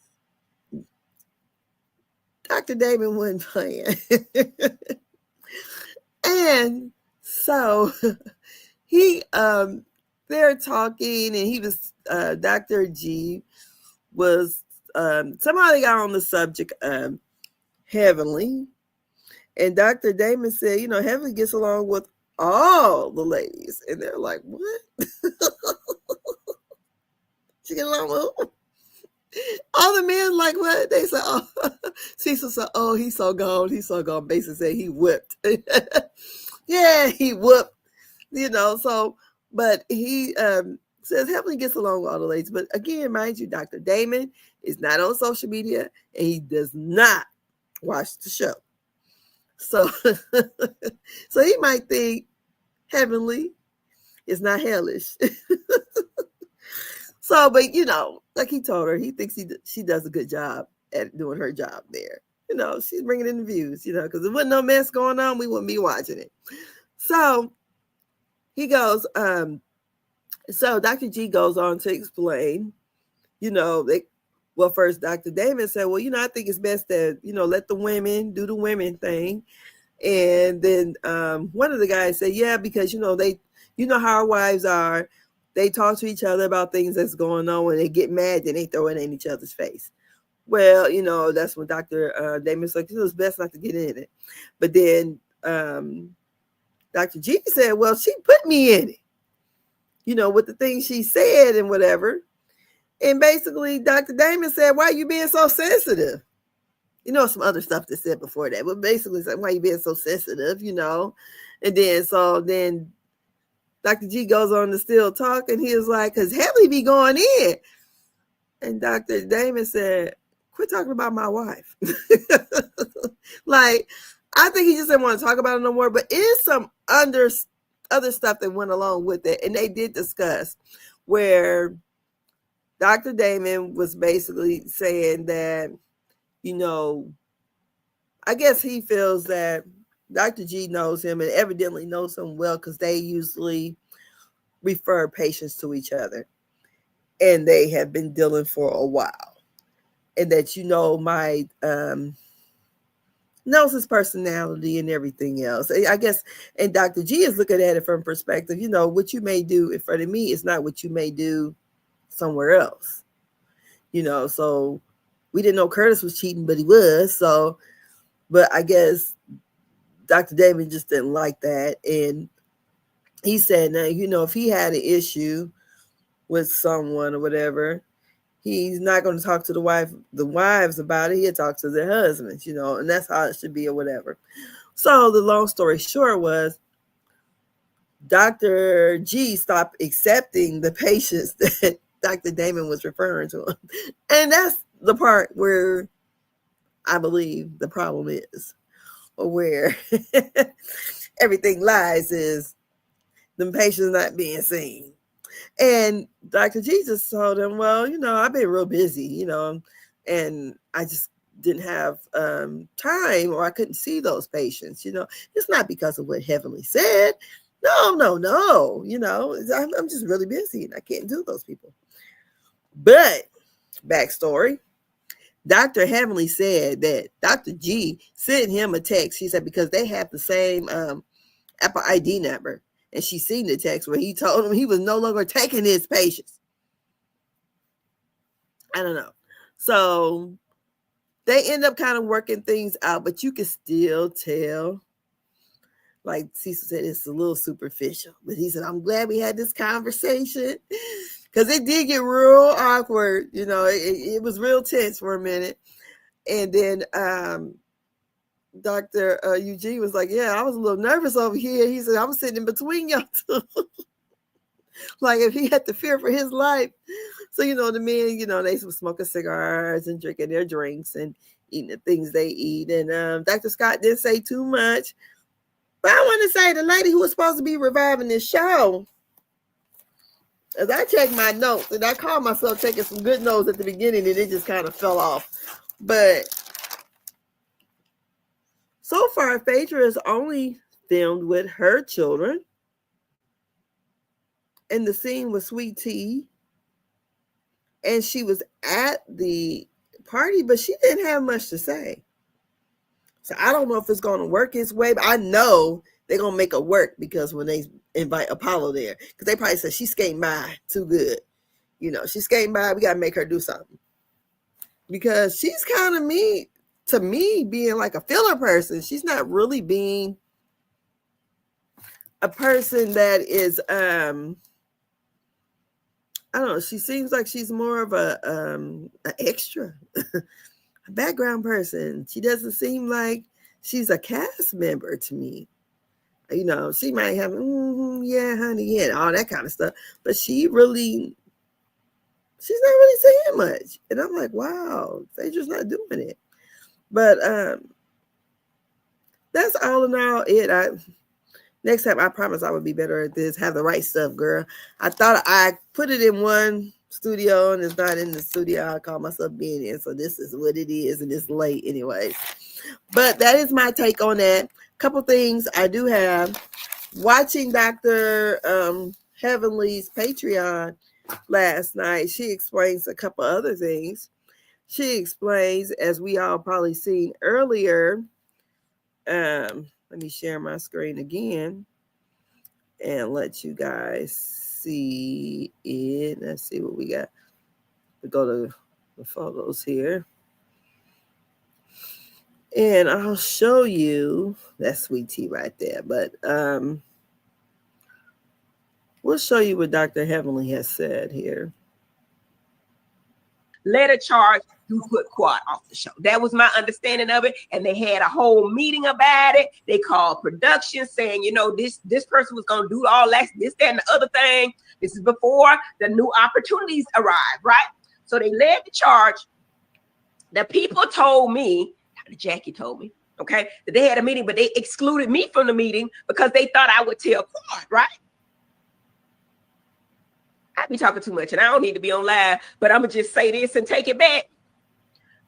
Dr. Damon wasn't playing. And so they're talking, and he was, Dr. G was, somehow they got on the subject of Heavenly. And Dr. Damon said, Heavenly gets along with all the ladies. And they're like, what? She get along with who? All the men like, what? They said, oh. Cecil said, oh, he's so gone. Basically said he whipped. Yeah, he whooped. So, but he says Heavenly gets along with all the ladies. But again, mind you, Dr. Damon is not on social media and he does not watch the show. So, so he might think Heavenly is not hellish. So, but like he told her, he thinks she does a good job at doing her job there. She's bringing in the views, because there wasn't no mess going on, we wouldn't be watching it. So he goes, so Dr. G goes on to explain, first Dr. Damon said, well, I think it's best that, let the women do the women thing. And then one of the guys said, yeah, because, you know how our wives are. They talk to each other about things that's going on. When they get mad, then they throw it in each other's face. Well, that's when Dr. Damon's like, it's best not to get in it. But then Dr. G said, well, she put me in it, with the things she said and whatever. And basically, Dr. Damon said, why are you being so sensitive? Some other stuff that said before that, but basically said, why are you being so sensitive, And then Dr. G goes on to still talk, and he was like, because Heavenly be going in. And Dr. Damon said, quit talking about my wife. Like, I think he just didn't want to talk about it no more, but it is some other stuff that went along with it. And they did discuss where Dr. Damon was basically saying that, I guess he feels that Dr. G knows him and evidently knows him well because they usually refer patients to each other. And they have been dealing for a while. And that, might knows his personality and everything else. I guess, and Dr. G is looking at it from perspective, what you may do in front of me is not what you may do somewhere else. So we didn't know Curtis was cheating, but he was. So, but I guess Dr. David just didn't like that. And he said, now, if he had an issue with someone or whatever, he's not going to talk to the wives about it. He'll talk to their husbands, and that's how it should be or whatever. So the long story short was Dr. G stopped accepting the patients that Dr. Damon was referring to him. And that's the part where I believe the problem is, or where everything lies, is the patients not being seen. And Dr. Jesus told him, well, I've been real busy, and I just didn't have time, or I couldn't see those patients. It's not because of what Heavenly said. No. I'm just really busy and I can't do those people. But backstory, Dr. Heavenly said that Dr. G sent him a text. She said, because they have the same Apple ID number. And she seen the text where he told him he was no longer taking his patients. I don't know. So they end up kind of working things out, but you can still tell, like Cecil said, it's a little superficial. But he said, I'm glad we had this conversation because it did get real awkward. It was real tense for a minute. And then Dr. Eugene was like, yeah, I was a little nervous over here. He said, I was sitting in between y'all two. Like if he had to fear for his life. So, the men, they were smoking cigars and drinking their drinks and eating the things they eat. And Dr. Scott didn't say too much. But I want to say the lady who was supposed to be reviving this show, as I checked my notes, and I called myself taking some good notes at the beginning, and it just kind of fell off. But so far, Phaedra is only filmed with her children. And the scene with Sweet Tea. And she was at the party, but she didn't have much to say. So I don't know if it's going to work its way, but I know they're going to make it work because when they invite Apollo there, because they probably said she's skating by too good. She's skating by, we got to make her do something. Because she's kind of mean to me, being like a filler person. She's not really being a person that is, I don't know. She seems like she's more of an extra, a background person. She doesn't seem like she's a cast member to me. She might have, yeah, honey, yeah, all that kind of stuff. But she's not really saying much. And I'm like, wow, they're just not doing it. But that's all in all it. Next time, I promise I would be better at this. Have the right stuff, girl. I thought I put it in one studio and it's not in the studio I call myself being in. So this is what it is, and it's late anyways. But that is my take on that. Couple things I do have. Watching Dr. Heavenly's Patreon last night, she explains a couple other things. She explains, as we all probably seen earlier, Let me share my screen again and let you guys see it. Let's see what we got. We go to the photos here. And I'll show you that Sweet Tea right there. But we'll show you what Dr. Heavenly has said here. Led a charge to put Quad off the show. That was my understanding of it. And they had a whole meeting about it. They called production saying, you know, this person was going to do all that, this, that, and the other thing. This is before the new opportunities arrived, right? So they led the charge. The people told me, Dr. Jackie told me, okay, that they had a meeting, but they excluded me from the meeting because they thought I would tell Quad, right? I be talking too much and I don't need to be on live, but I'm going to just say this and take it back.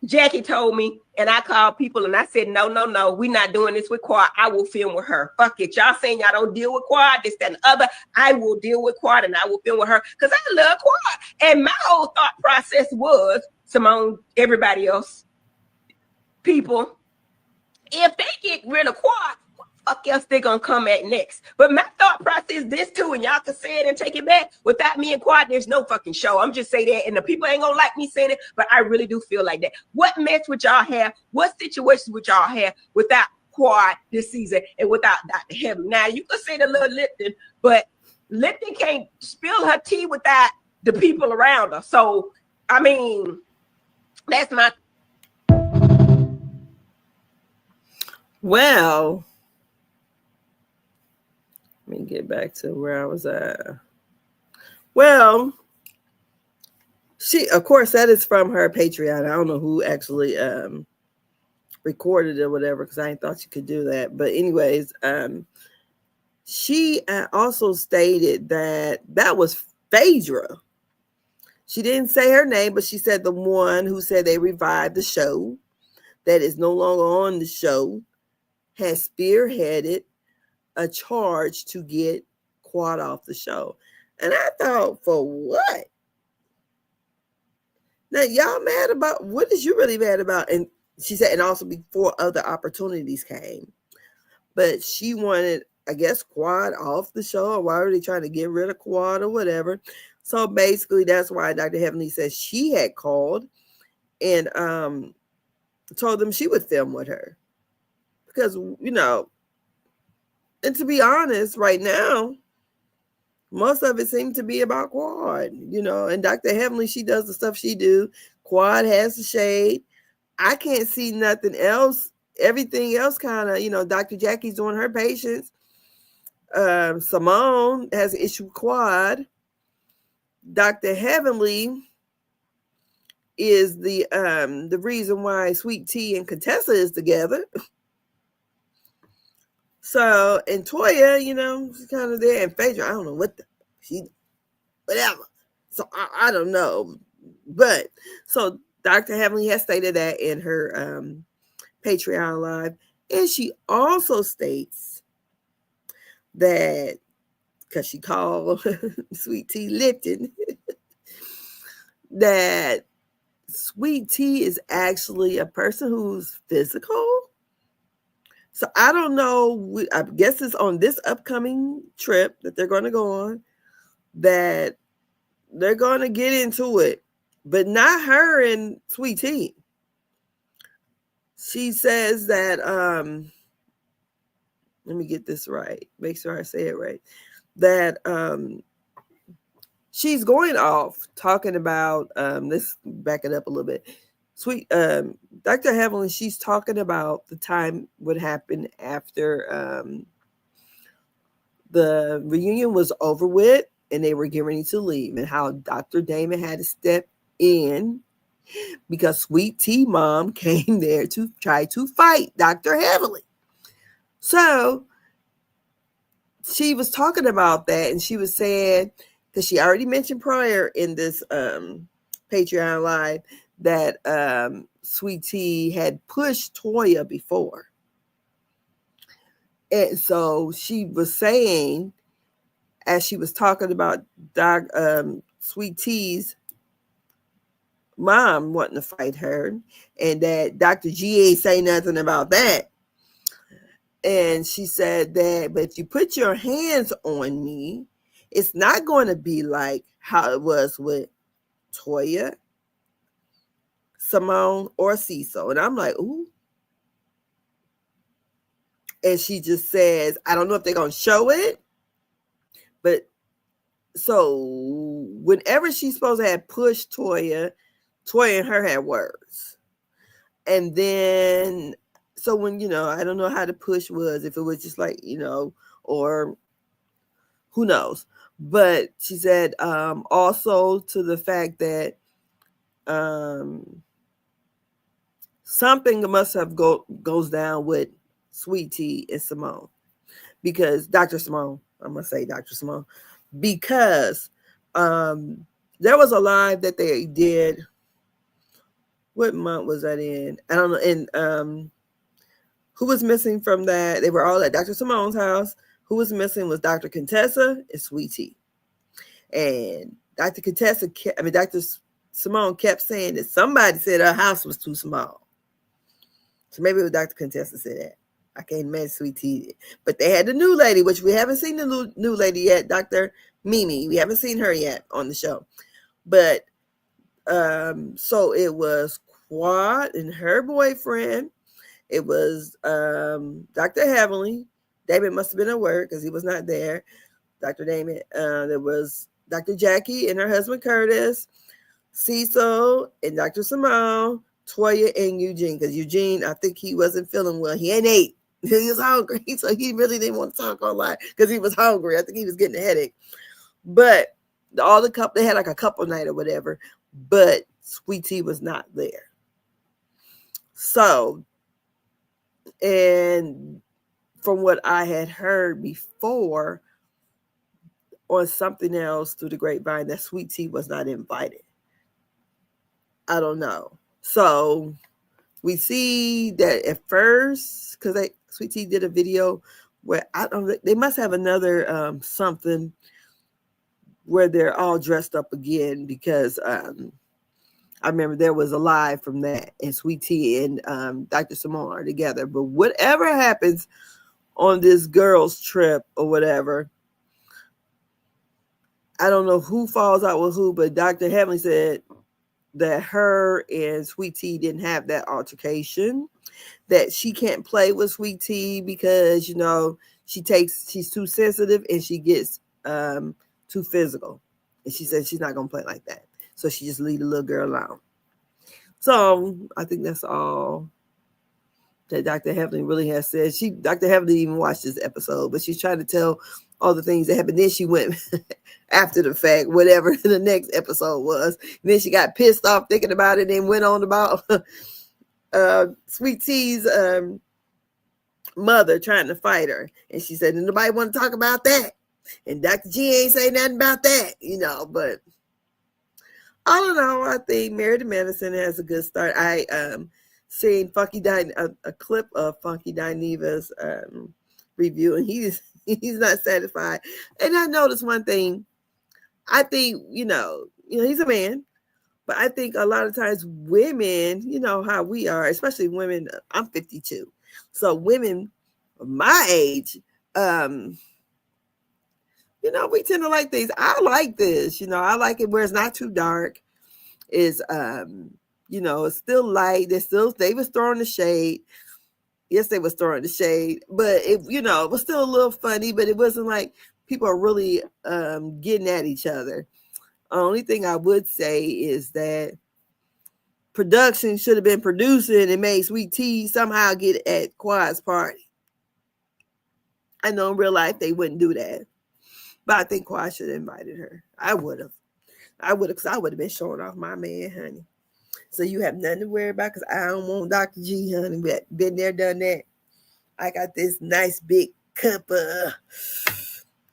Jackie told me, and I called people and I said, no, we're not doing this with Quad. I will film with her. Fuck it. Y'all saying y'all don't deal with Quad, this, that, and the other. I will deal with Quad and I will film with her because I love Quad. And my whole thought process was, Simone, everybody else, people, if they get rid of Quad, fuck else they gonna come at next. But my thought process this too, and y'all can say it and take it back. Without me and Quad, there's no fucking show. I'm just saying that, and the people ain't gonna like me saying it, but I really do feel like that. What mess would y'all have? What situations would y'all have without Quad this season and without Dr. Heaven? Now you could say the little Lipton, but Lipton can't spill her tea without the people around her. So I mean, that's my. Well, let me get back to where I was at. Well, she, of course, that is from her Patreon. I don't know who actually recorded it or whatever, because I ain't thought you could do that. But anyways, she also stated that was Phaedra. She didn't say her name, but she said the one who said they revived the show, that is no longer on the show, has spearheaded a charge to get Quad off the show. And I thought, for what? Now, y'all mad about, what is you really mad about? And she said, and also before other opportunities came. But she wanted, I guess, Quad off the show, or why were they trying to get rid of Quad or whatever? So basically, that's why Dr. Heavenly says she had called and told them she would film with her. Because, you know, and to be honest, right now, most of it seems to be about Quad, you know, and Dr. Heavenly, she does the stuff she do. Quad has the shade. I can't see nothing else. Everything else kind of, you know, Dr. Jackie's doing her patients. Simone has an issue with Quad. Dr. Heavenly is the reason why Sweet Tea and Contessa is together. So, and Toya, you know, she's kind of there. And Phaedra, I don't know what whatever. So, I don't know. But, so Dr. Heavenly has stated that in her Patreon Live. And she also states that, because she called Sweet Tea Lipton, that Sweet Tea is actually a person who's physical. So I don't know. I guess it's on this upcoming trip that they're going to go on that they're going to get into it, but not her and Sweet Tea. She says that, let me get this right. Make sure I say it right. That she's going off talking about, let's back it up a little bit. Dr. Heavenly, she's talking about the time what happened after the reunion was over with and they were getting ready to leave, and how Dr. Damon had to step in because Sweet Tea Mom came there to try to fight Dr. Heavenly. So she was talking about that, and she was saying, because she already mentioned prior in this Patreon Live, that Sweet Tea had pushed Toya before. And so she was saying, as she was talking about Sweet Tea's mom wanting to fight her, and that Dr. G ain't say nothing about that. And she said that, but if you put your hands on me, it's not going to be like how it was with Toya, Simone, or Cecil. And I'm like, ooh. And she just says, I don't know if they're going to show it, but so whenever she's supposed to have pushed Toya and her had words. And then, so when, I don't know how the push was, if it was just like, or who knows. But she said also to the fact that something must have goes down with Sweet Tea and Simone, because Dr. Simone, I'm gonna say Dr. Simone, because there was a live that they did. What month was that in? I don't know. And who was missing from that? They were all at Dr. Simone's house. Who was missing was Dr. Contessa and Sweet Tea. And Dr. Simone kept saying that somebody said her house was too small. So maybe it was Dr. Contessa said that. I can't imagine Sweet Tea. But they had the new lady, which we haven't seen the new lady yet, Dr. Mimi. We haven't seen her yet on the show. But so it was Quad and her boyfriend. It was Dr. Heavenly. David must have been at work because he was not there. Dr. Damon. There was Dr. Jackie and her husband Curtis, Cecil and Dr. Simone, Toya and Eugene. Because Eugene, I think he wasn't feeling well. He ain't ate. He was hungry. So he really didn't want to talk online because he was hungry. I think he was getting a headache. But all the couple, they had like a couple night or whatever. But Sweet Tea was not there. So, and from what I had heard before on something else through the grapevine, that Sweet Tea was not invited. I don't know. So we see that at first, because Sweet Tea did a video where they must have another something where they're all dressed up again, because I remember there was a live from that, and Sweet Tea and Dr. Simone are together. But whatever happens on this girls' trip or whatever, I don't know who falls out with who, but Dr. Heavenly said that her and Sweet Tea didn't have that altercation, that she can't play with Sweet Tea because, she's too sensitive and she gets too physical. And she said she's not going to play like that. So she just leave the little girl alone. So I think that's all that Dr. Heavenly really has said. Dr. Heavenly didn't even watch this episode, but she's trying to tell all the things that happened. Then she went after the fact, whatever the next episode was. And then she got pissed off thinking about it and went on about Sweet Tea's mother trying to fight her. And she said, nobody want to talk about that. And Dr. G ain't say nothing about that, but all in all, I think Married to Medicine has a good start. I seen a clip of Funky Dineva's review, and he's not satisfied. And I noticed one thing. I think, he's a man, but I think a lot of times women, how we are, especially women, I'm 52. So women my age, we tend to like things. I like this, I like it where it's not too dark. It's, it's still light. They was throwing the shade. Yes, they was throwing the shade, but it was still a little funny, but it wasn't like people are really getting at each other. Only thing I would say is that production should have been producing and made Sweet Tea somehow get at Quad's party. I know in real life they wouldn't do that, but I think Quad should have invited her. I would have, because I would have been showing off my man, honey. So you have nothing to worry about, because I don't want Dr. G, honey. Been there, done that. I got this nice big cup of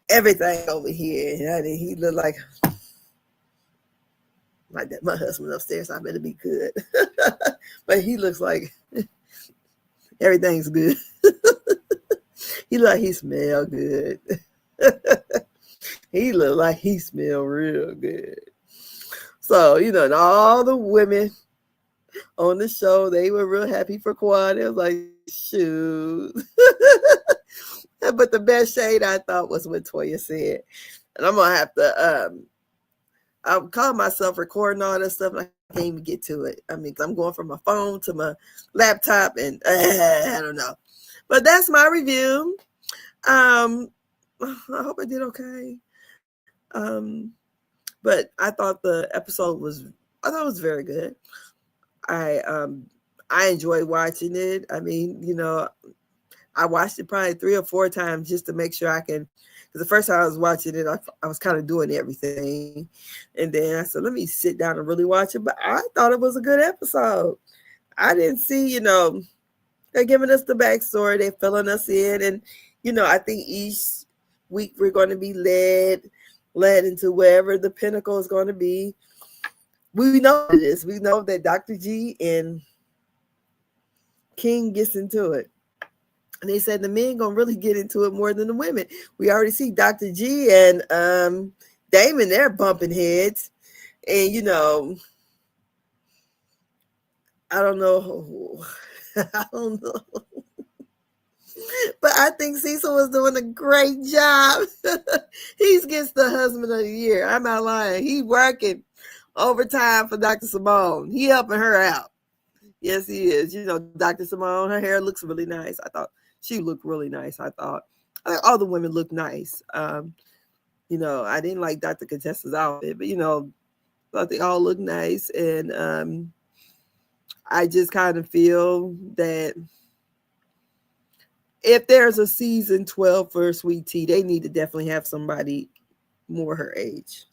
everything over here, honey. He look like that. My husband upstairs, I better be good. But he looks like everything's good. He look like he smell good. He look like he smell real good. So, and all the women on the show, they were real happy for Quad. It was like, shoot. But the best shade I thought was what Toya said. And I'm gonna have to I'm calling myself recording all this stuff and I can't even get to it. I mean, I'm going from my phone to my laptop and I don't know. But that's my review. I hope I did okay. But I thought the episode was very good. I enjoyed watching it. I mean, you know, I watched it probably 3 or 4 times just to make sure I can. Because the first time I was watching it, I was kind of doing everything, and then I said, "Let me sit down and really watch it." But I thought it was a good episode. I didn't see, you know, they're giving us the backstory, they're filling us in, and you know, I think each week we're going to be led into wherever the pinnacle is going to be. We know this. We know that Dr. G and King gets into it. And they said the men gonna really get into it more than the women. We already see Dr. G and Damon, they're bumping heads. And you know, I don't know. I don't know. But I think Cecil was doing a great job. He gets the husband of the year. I'm not lying. He working overtime for Dr. Simone. He helping her out. Yes, he is. You know, Dr. Simone, her hair looks really nice. I thought she looked really nice. I thought all the women look nice. You know, I didn't like Dr. Contessa's outfit, but you know, I thought they all look nice. And I just kind of feel that if there's a season 12 for Sweet Tea, they need to definitely have somebody more her age.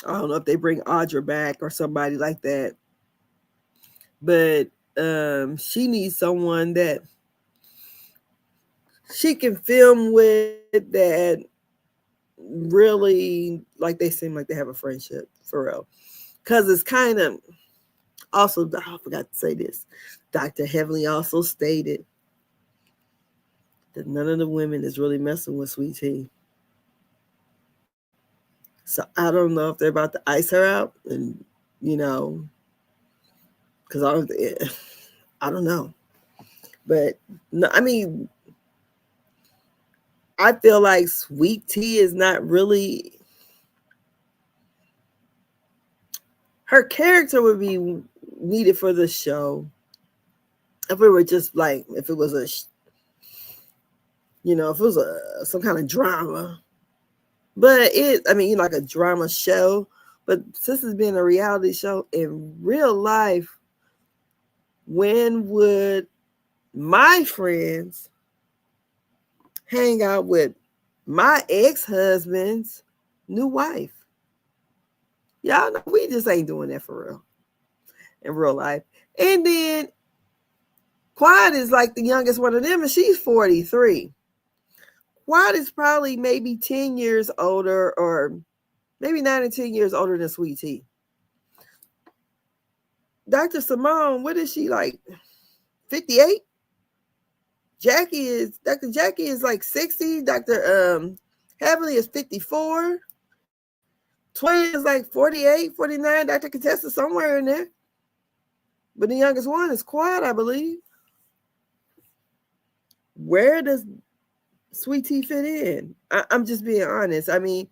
I don't know if they bring Audra back or somebody like that. But she needs someone that she can film with, that really, like, they seem like they have a friendship for real. Because it's kind of also, I forgot to say this, Dr. Heavenly also stated that none of the women is really messing with Sweet Tea. So I don't know if they're about to ice her out, and you know, because I don't know. But no, I mean, I feel like Sweet Tea is not really, her character would be needed for the show if it were just like, if it was a, you know, if it was some kind of drama. But I mean, you know, like a drama show. But since it's been a reality show in real life, when would my friends hang out with my ex-husband's new wife? Y'all know we just ain't doing that for real in real life. And then Quad is like the youngest one of them, and she's 43. Quad is probably maybe 10 years older, or maybe 9 or 10 years older than Sweet Tea. Dr. Simone, what is she, like 58? Dr. Jackie is like 60. Dr. Heavenly is 54. Toya is like 48, 49. Dr. Contessa somewhere in there. But the youngest one is Quad, I believe. Where does Sweet Tea fit in? I'm just being honest. I mean,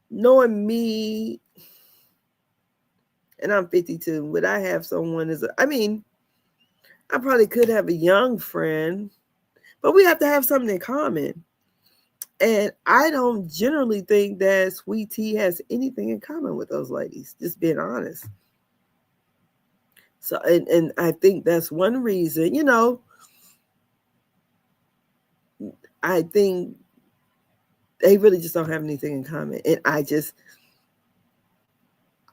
knowing me, and I'm 52, would I have someone I mean, I probably could have a young friend, but we have to have something in common. And I don't generally think that Sweet Tea has anything in common with those ladies, just being honest. So, and I think that's one reason, you know, I think they really just don't have anything in common. And I just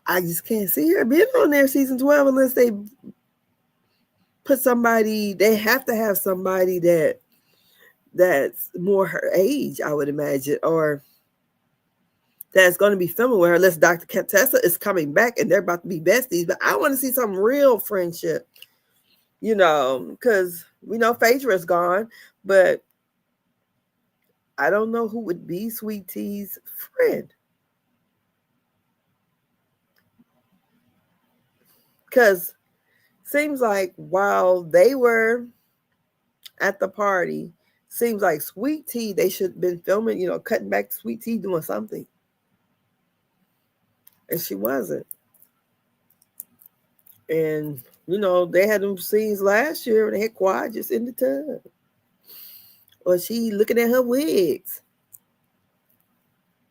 can't see her being on there season 12 unless they put somebody, they have to have somebody that's more her age, I would imagine, or that's going to be filming with her, unless Dr. Contessa is coming back and they're about to be besties. But I want to see some real friendship, you know, because we know Phaedra is gone, but I don't know who would be Sweet Tea's friend. Because seems like while they were at the party. Seems like Sweet Tea, they should have been filming, cutting back to Sweet Tea doing something. And she wasn't. And, they had them scenes last year when they had Quad just in the tub. Or she looking at her wigs.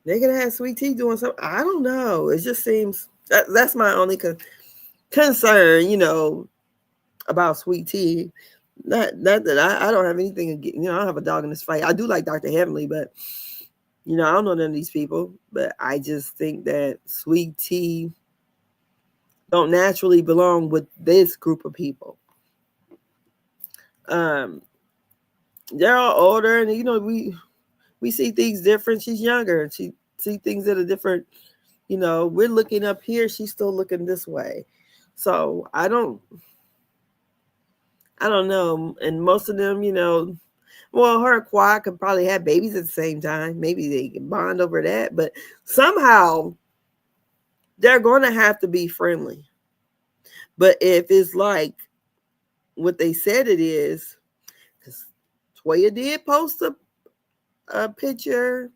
They could have had Sweet Tea doing something. I don't know. It just seems, that's my only concern, about Sweet Tea. Not that I don't have anything against, I don't have a dog in this fight. I do like Dr. Heavenly, but I don't know none of these people. But I just think that Sweet Tea don't naturally belong with this group of people. They're all older, and we see things different. She's younger, and she see things that are different. We're looking up here. She's still looking this way. So I don't know. And most of them, well, her and Quad could probably have babies at the same time. Maybe they can bond over that. But somehow they're going to have to be friendly. But if it's like what they said it is, because Toya did post a picture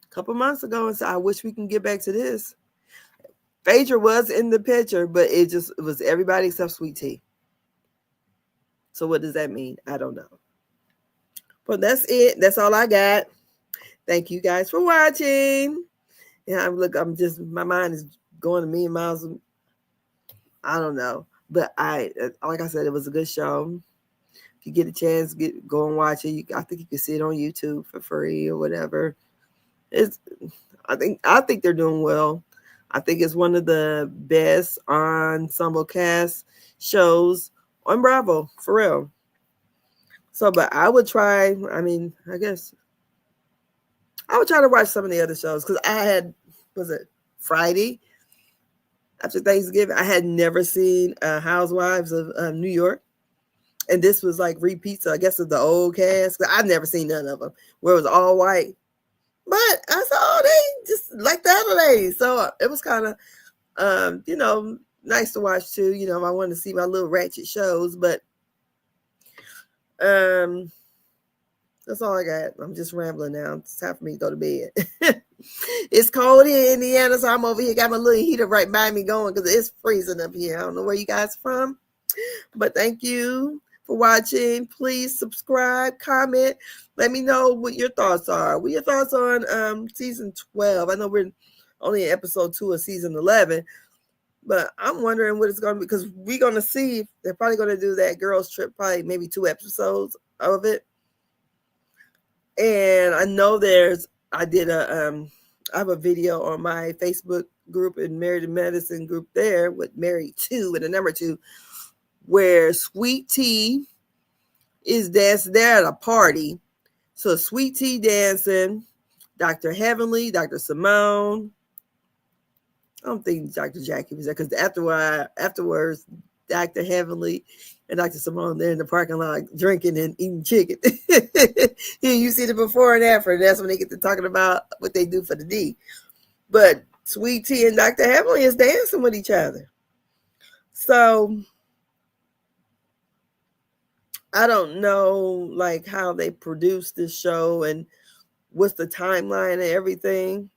a couple months ago and said, I wish we can get back to this. Phaedra was in the picture, but it was everybody except Sweet Tea. So what does that mean? I don't know. But that's it. That's all I got. Thank you guys for watching. Yeah, my mind is going a million miles. I don't know. But like I said, it was a good show. If you get a chance, go and watch it. I think you can see it on YouTube for free or whatever. I think they're doing well. I think it's one of the best ensemble cast shows on Bravo, for real. So, but I would try, I guess, I would try to watch some of the other shows because was it Friday after Thanksgiving? I had never seen Housewives of New York. And this was like repeats, I guess, of the old cast. I've never seen none of them where it was all white. But I saw they just like the other days. So it was kind of, nice to watch too. I wanted to see my little ratchet shows, but that's all I got. I'm just rambling now. It's time for me to go to bed. It's cold here in Indiana, so I'm over here, got my little heater right by me going because it's freezing up here. I don't know where you guys are from, but thank you for watching. Please subscribe, comment. Let me know what your thoughts are. What your thoughts on season 12? I know we're only in episode 2 of season 11, but I'm wondering what it's going to be because we're going to see. They're probably going to do that girls trip, probably maybe 2 episodes of it. And I know I have a video on my Facebook group and Married to Medicine group there with Mary 2 and the number 2, where Sweet Tea is dancing there at a party. So Sweet Tea dancing, Dr. Heavenly, Dr. Simone. I don't think Dr. Jackie was there because afterwards, Dr. Heavenly and Dr. Simone, they're in the parking lot drinking and eating chicken. You see the before and after. That's when they get to talking about what they do for the D. But Sweet Tea and Dr. Heavenly is dancing with each other. So I don't know like how they produce this show and what's the timeline and everything.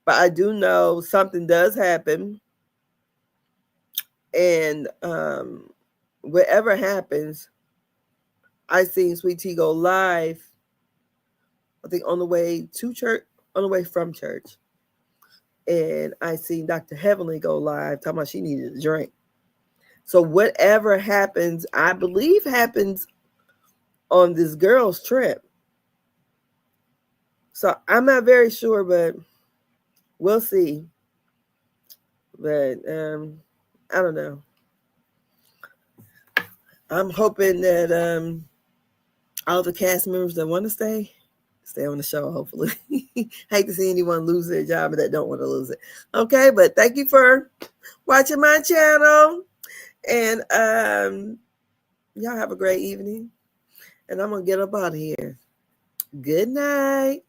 But I do know something does happen. And whatever happens, I seen Sweet Tea go live, I think on the way to church, on the way from church. And I seen Dr. Heavenly go live talking about she needed a drink. So whatever happens, I believe happens on this girl's trip. So I'm not very sure, but we'll see. But I don't know. I'm hoping that all the cast members that want to stay on the show, hopefully. Hate to see anyone lose their job that don't want to lose it. Okay, but thank you for watching my channel. And y'all have a great evening. And I'm going to get up out of here. Good night.